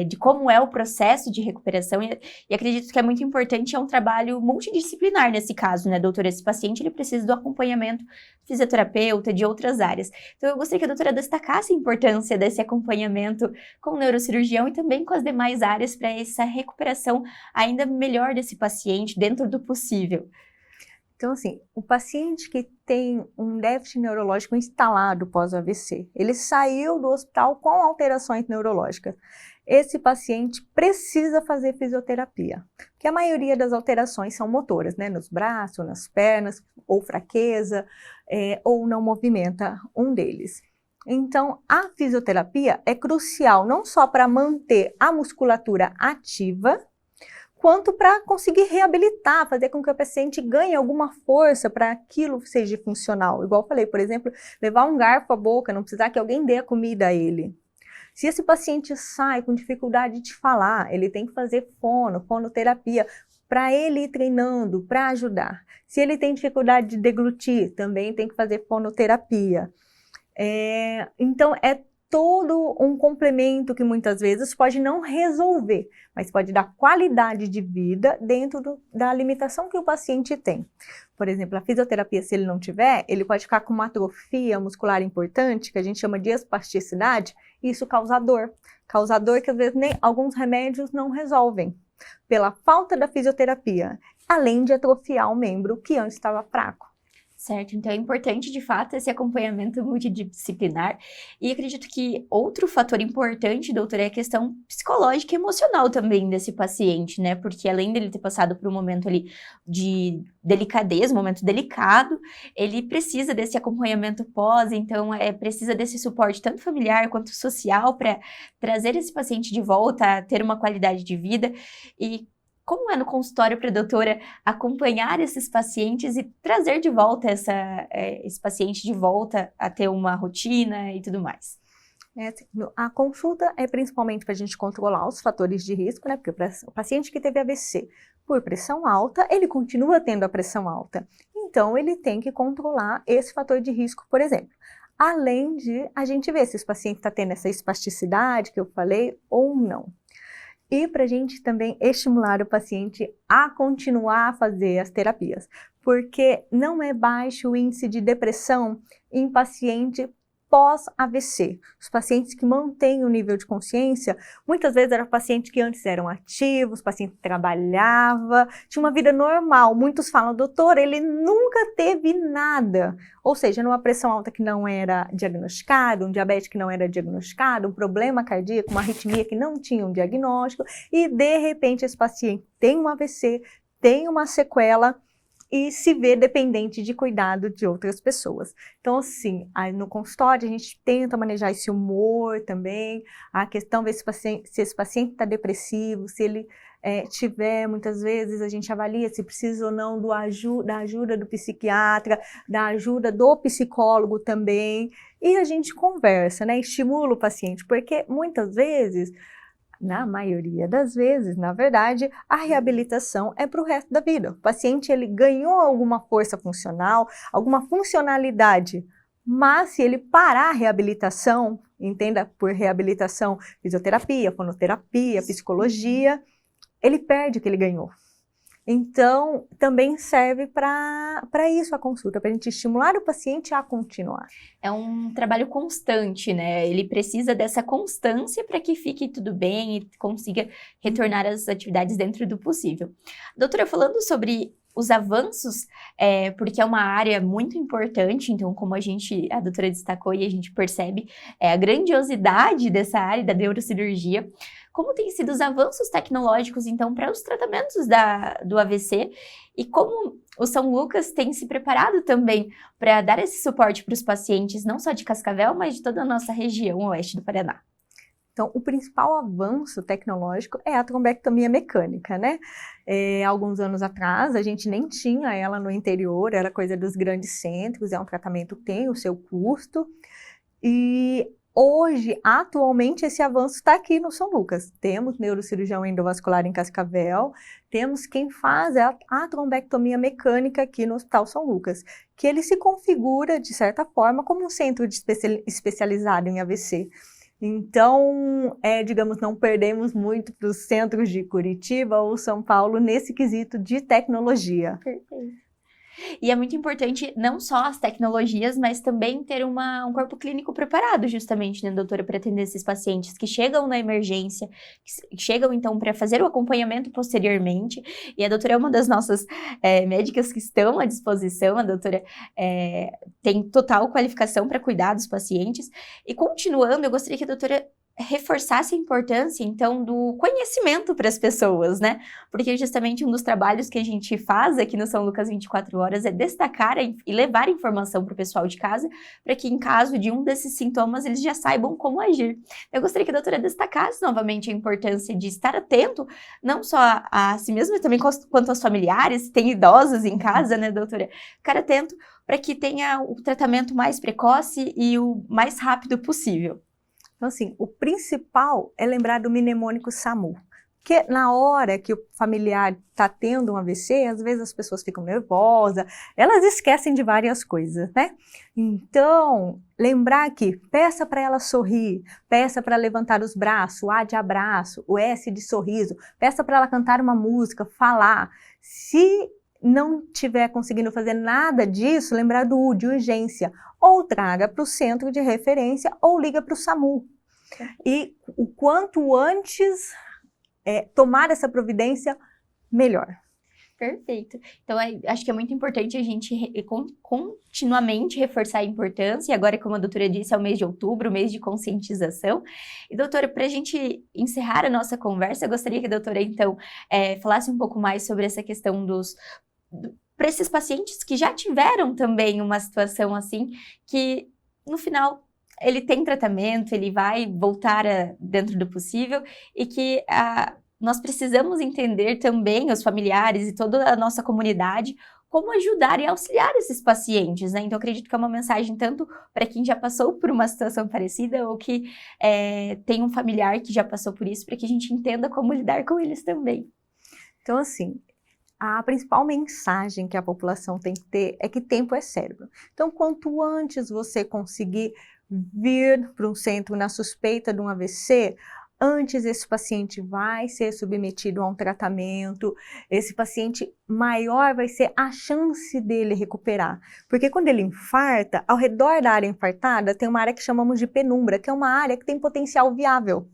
A: de como é o processo de recuperação, e acredito que é muito importante, é um trabalho multidisciplinar nesse caso, né, doutora? Esse paciente, ele precisa do acompanhamento fisioterapeuta, de outras áreas. Então, eu gostaria que a doutora destacasse a importância desse acompanhamento com o neurocirurgião e também com as demais áreas para essa recuperação ainda melhor desse paciente, dentro do possível.
B: Então, assim, o paciente que tem um déficit neurológico instalado pós-AVC, ele saiu do hospital com alterações neurológicas. Esse paciente precisa fazer fisioterapia, porque a maioria das alterações são motoras, né? Nos braços, nas pernas, ou fraqueza, ou não movimenta um deles. Então, a fisioterapia é crucial não só para manter a musculatura ativa, quanto para conseguir reabilitar, fazer com que o paciente ganhe alguma força para aquilo seja funcional. Igual eu falei, por exemplo, levar um garfo à boca, não precisar que alguém dê a comida a ele. Se esse paciente sai com dificuldade de falar, ele tem que fazer fonoterapia, para ele ir treinando, para ajudar. Se ele tem dificuldade de deglutir, também tem que fazer fonoterapia. Então, é todo um complemento que muitas vezes pode não resolver, mas pode dar qualidade de vida dentro da limitação que o paciente tem. Por exemplo, a fisioterapia, se ele não tiver, ele pode ficar com uma atrofia muscular importante, que a gente chama de espasticidade, e isso causa dor. Causa dor que às vezes nem alguns remédios não resolvem, pela falta da fisioterapia, além de atrofiar o membro que antes estava fraco.
A: Certo, então é importante, de fato, esse acompanhamento multidisciplinar. E acredito que outro fator importante, doutora, é a questão psicológica e emocional também desse paciente, né? Porque além dele ter passado por um momento ali de delicadeza, um momento delicado, ele precisa desse acompanhamento pós, então precisa desse suporte tanto familiar quanto social para trazer esse paciente de volta a ter uma qualidade de vida. E como é no consultório para a doutora acompanhar esses pacientes e trazer de volta esse paciente de volta a ter uma rotina e tudo mais?
B: A consulta é principalmente para a gente controlar os fatores de risco, né? Porque o paciente que teve AVC por pressão alta, ele continua tendo a pressão alta. Então, ele tem que controlar esse fator de risco, por exemplo. Além de a gente ver se esse paciente está tendo essa espasticidade que eu falei ou não. E para a gente também estimular o paciente a continuar a fazer as terapias, porque não é baixo o índice de depressão em paciente pós-AVC. Os pacientes que mantêm o nível de consciência, muitas vezes eram pacientes que antes eram ativos, paciente que trabalhava, tinha uma vida normal. Muitos falam, doutor, ele nunca teve nada. Ou seja, numa pressão alta que não era diagnosticada, um diabetes que não era diagnosticado, um problema cardíaco, uma arritmia que não tinha um diagnóstico, e de repente esse paciente tem um AVC, tem uma sequela, e se vê dependente de cuidado de outras pessoas. Então, assim, aí no consultório a gente tenta manejar esse humor também, a questão de se esse paciente está depressivo, se ele tiver, muitas vezes a gente avalia se precisa ou não da ajuda do psiquiatra, da ajuda do psicólogo também, e a gente conversa, né, estimula o paciente, porque muitas vezes, na maioria das vezes, na verdade, a reabilitação é para o resto da vida. O paciente, ele ganhou alguma força funcional, alguma funcionalidade, mas se ele parar a reabilitação, entenda por reabilitação, fisioterapia, fonoterapia, psicologia, ele perde o que ele ganhou. Então, também serve para isso a consulta, para a gente estimular o paciente a continuar.
A: É um trabalho constante, né? Ele precisa dessa constância para que fique tudo bem e consiga retornar às atividades dentro do possível. Doutora, falando sobre os avanços, porque é uma área muito importante, então como a doutora destacou e a gente percebe a grandiosidade dessa área da neurocirurgia, como têm sido os avanços tecnológicos, então, para os tratamentos do AVC e como o São Lucas tem se preparado também para dar esse suporte para os pacientes, não só de Cascavel, mas de toda a nossa região oeste do Paraná.
B: Então, o principal avanço tecnológico é a trombectomia mecânica, né? Alguns anos atrás, a gente nem tinha ela no interior, era coisa dos grandes centros, é um tratamento que tem o seu custo. E hoje, atualmente, esse avanço está aqui no São Lucas. Temos neurocirurgião endovascular em Cascavel, temos quem faz a trombectomia mecânica aqui no Hospital São Lucas, que ele se configura, de certa forma, como um centro especializado em AVC. Então, digamos, não perdemos muito para os centros de Curitiba ou São Paulo nesse quesito de tecnologia.
A: Perfeito. E é muito importante não só as tecnologias, mas também ter um corpo clínico preparado, justamente, né, doutora, para atender esses pacientes que chegam na emergência, que chegam, então, para fazer o acompanhamento posteriormente. E a doutora é uma das nossas médicas que estão à disposição, a doutora tem total qualificação para cuidar dos pacientes. E continuando, eu gostaria que a doutora reforçasse a importância, então, do conhecimento para as pessoas, né? Porque justamente um dos trabalhos que a gente faz aqui no São Lucas 24 Horas é destacar e levar informação para o pessoal de casa, para que em caso de um desses sintomas, eles já saibam como agir. Eu gostaria que a doutora destacasse novamente a importância de estar atento, não só a si mesmo, mas também quanto aos familiares, tem idosos em casa, né, doutora? Ficar atento para que tenha o tratamento mais precoce e o mais rápido possível.
B: Então, assim, o principal é lembrar do mnemônico SAMU. Porque na hora que o familiar está tendo um AVC, às vezes as pessoas ficam nervosas, elas esquecem de várias coisas, né? Então, lembrar que peça para ela sorrir, peça para levantar os braços, o A de abraço, o S de sorriso, peça para ela cantar uma música, falar. Se não estiver conseguindo fazer nada disso, lembrar do U de urgência, ou traga para o centro de referência, ou liga para o SAMU. E o quanto antes tomar essa providência, melhor.
A: Perfeito. Então, acho que é muito importante a gente continuamente reforçar a importância, e agora, como a doutora disse, é o mês de outubro, o mês de conscientização. E, doutora, para a gente encerrar a nossa conversa, eu gostaria que a doutora, então, falasse um pouco mais sobre essa questão para esses pacientes que já tiveram também uma situação assim, que no final ele tem tratamento, ele vai voltar dentro do possível, e que nós precisamos entender também, os familiares e toda a nossa comunidade, como ajudar e auxiliar esses pacientes, né? Então, acredito que é uma mensagem tanto para quem já passou por uma situação parecida ou que tem um familiar que já passou por isso, para que a gente entenda como lidar com eles também.
B: Então, assim, a principal mensagem que a população tem que ter é que tempo é cérebro. Então, quanto antes você conseguir vir para um centro na suspeita de um AVC, antes esse paciente vai ser submetido a um tratamento, esse paciente maior vai ser a chance dele recuperar. Porque quando ele infarta, ao redor da área infartada tem uma área que chamamos de penumbra, que é uma área que tem potencial viável.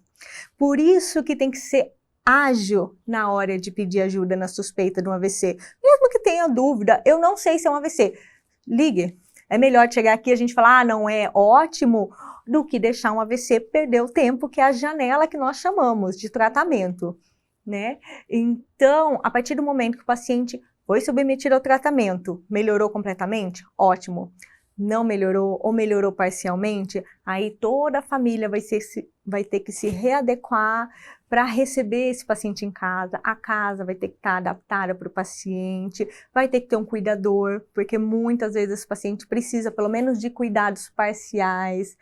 B: Por isso que tem que ser ágil na hora de pedir ajuda na suspeita de um AVC. Mesmo que tenha dúvida, eu não sei se é um AVC, ligue. É melhor chegar aqui e a gente falar, não é ótimo, do que deixar um AVC perder o tempo, que é a janela que nós chamamos de tratamento, né? Então, a partir do momento que o paciente foi submetido ao tratamento, melhorou completamente? Ótimo. Não melhorou ou melhorou parcialmente? Aí toda a família vai ter que se readequar para receber esse paciente em casa. A casa vai ter que estar adaptada para o paciente, vai ter que ter um cuidador, porque muitas vezes esse paciente precisa pelo menos de cuidados parciais.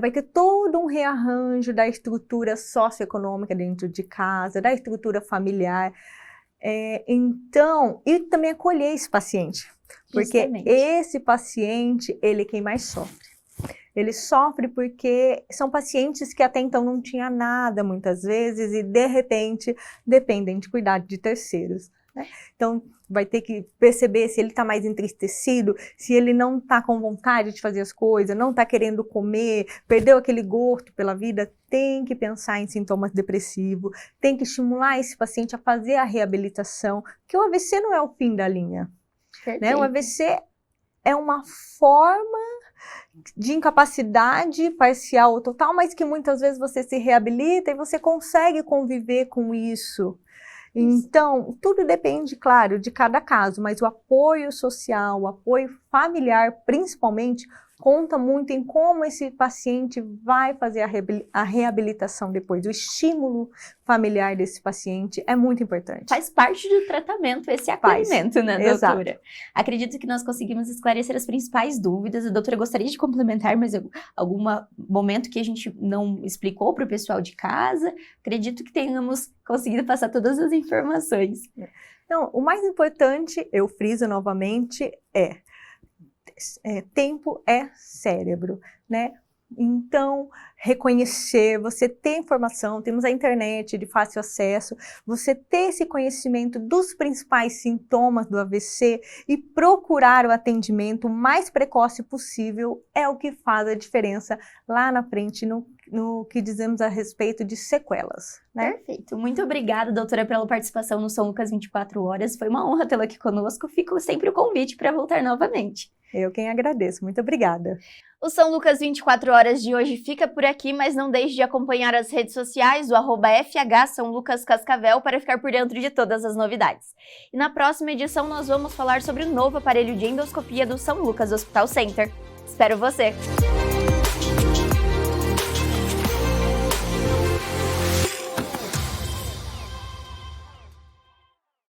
B: Vai ter todo um rearranjo da estrutura socioeconômica dentro de casa, da estrutura familiar. Então, e também acolher esse paciente, porque
A: Justamente.
B: esse paciente, ele é quem mais sofre. Ele sofre porque são pacientes que até então não tinham nada, muitas vezes, e de repente dependem de cuidado de terceiros, né? Então, vai ter que perceber se ele está mais entristecido, se ele não está com vontade de fazer as coisas, não está querendo comer, perdeu aquele gosto pela vida, tem que pensar em sintomas depressivos, tem que estimular esse paciente a fazer a reabilitação, porque o AVC não é o fim da linha, né? O AVC é uma forma de incapacidade parcial ou total, mas que muitas vezes você se reabilita e você consegue conviver com isso. Então, tudo depende, claro, de cada caso, mas o apoio social, o apoio familiar, principalmente, conta muito em como esse paciente vai fazer a reabilitação depois. O estímulo familiar desse paciente é muito importante.
A: Faz parte do tratamento esse acolhimento, né, doutora?
B: Exato.
A: Acredito que nós conseguimos esclarecer as principais dúvidas. A doutora gostaria de complementar, mas algum momento que a gente não explicou para o pessoal de casa? Acredito que tenhamos conseguido passar todas as informações.
B: Então, o mais importante, eu friso novamente, tempo é cérebro, né? Então, reconhecer, você ter informação, temos a internet de fácil acesso, você ter esse conhecimento dos principais sintomas do AVC e procurar o atendimento o mais precoce possível é o que faz a diferença lá na frente no que dizemos a respeito de sequelas, né?
A: Perfeito. Muito obrigada, doutora, pela participação no São Lucas 24 Horas. Foi uma honra tê-la aqui conosco. Fico sempre o convite para voltar novamente.
B: Eu quem agradeço. Muito obrigada.
A: O São Lucas 24 Horas de hoje fica por aqui, mas não deixe de acompanhar as redes sociais, o @FH São Lucas Cascavel, para ficar por dentro de todas as novidades. E na próxima edição nós vamos falar sobre o novo aparelho de endoscopia do São Lucas Hospital Center. Espero você!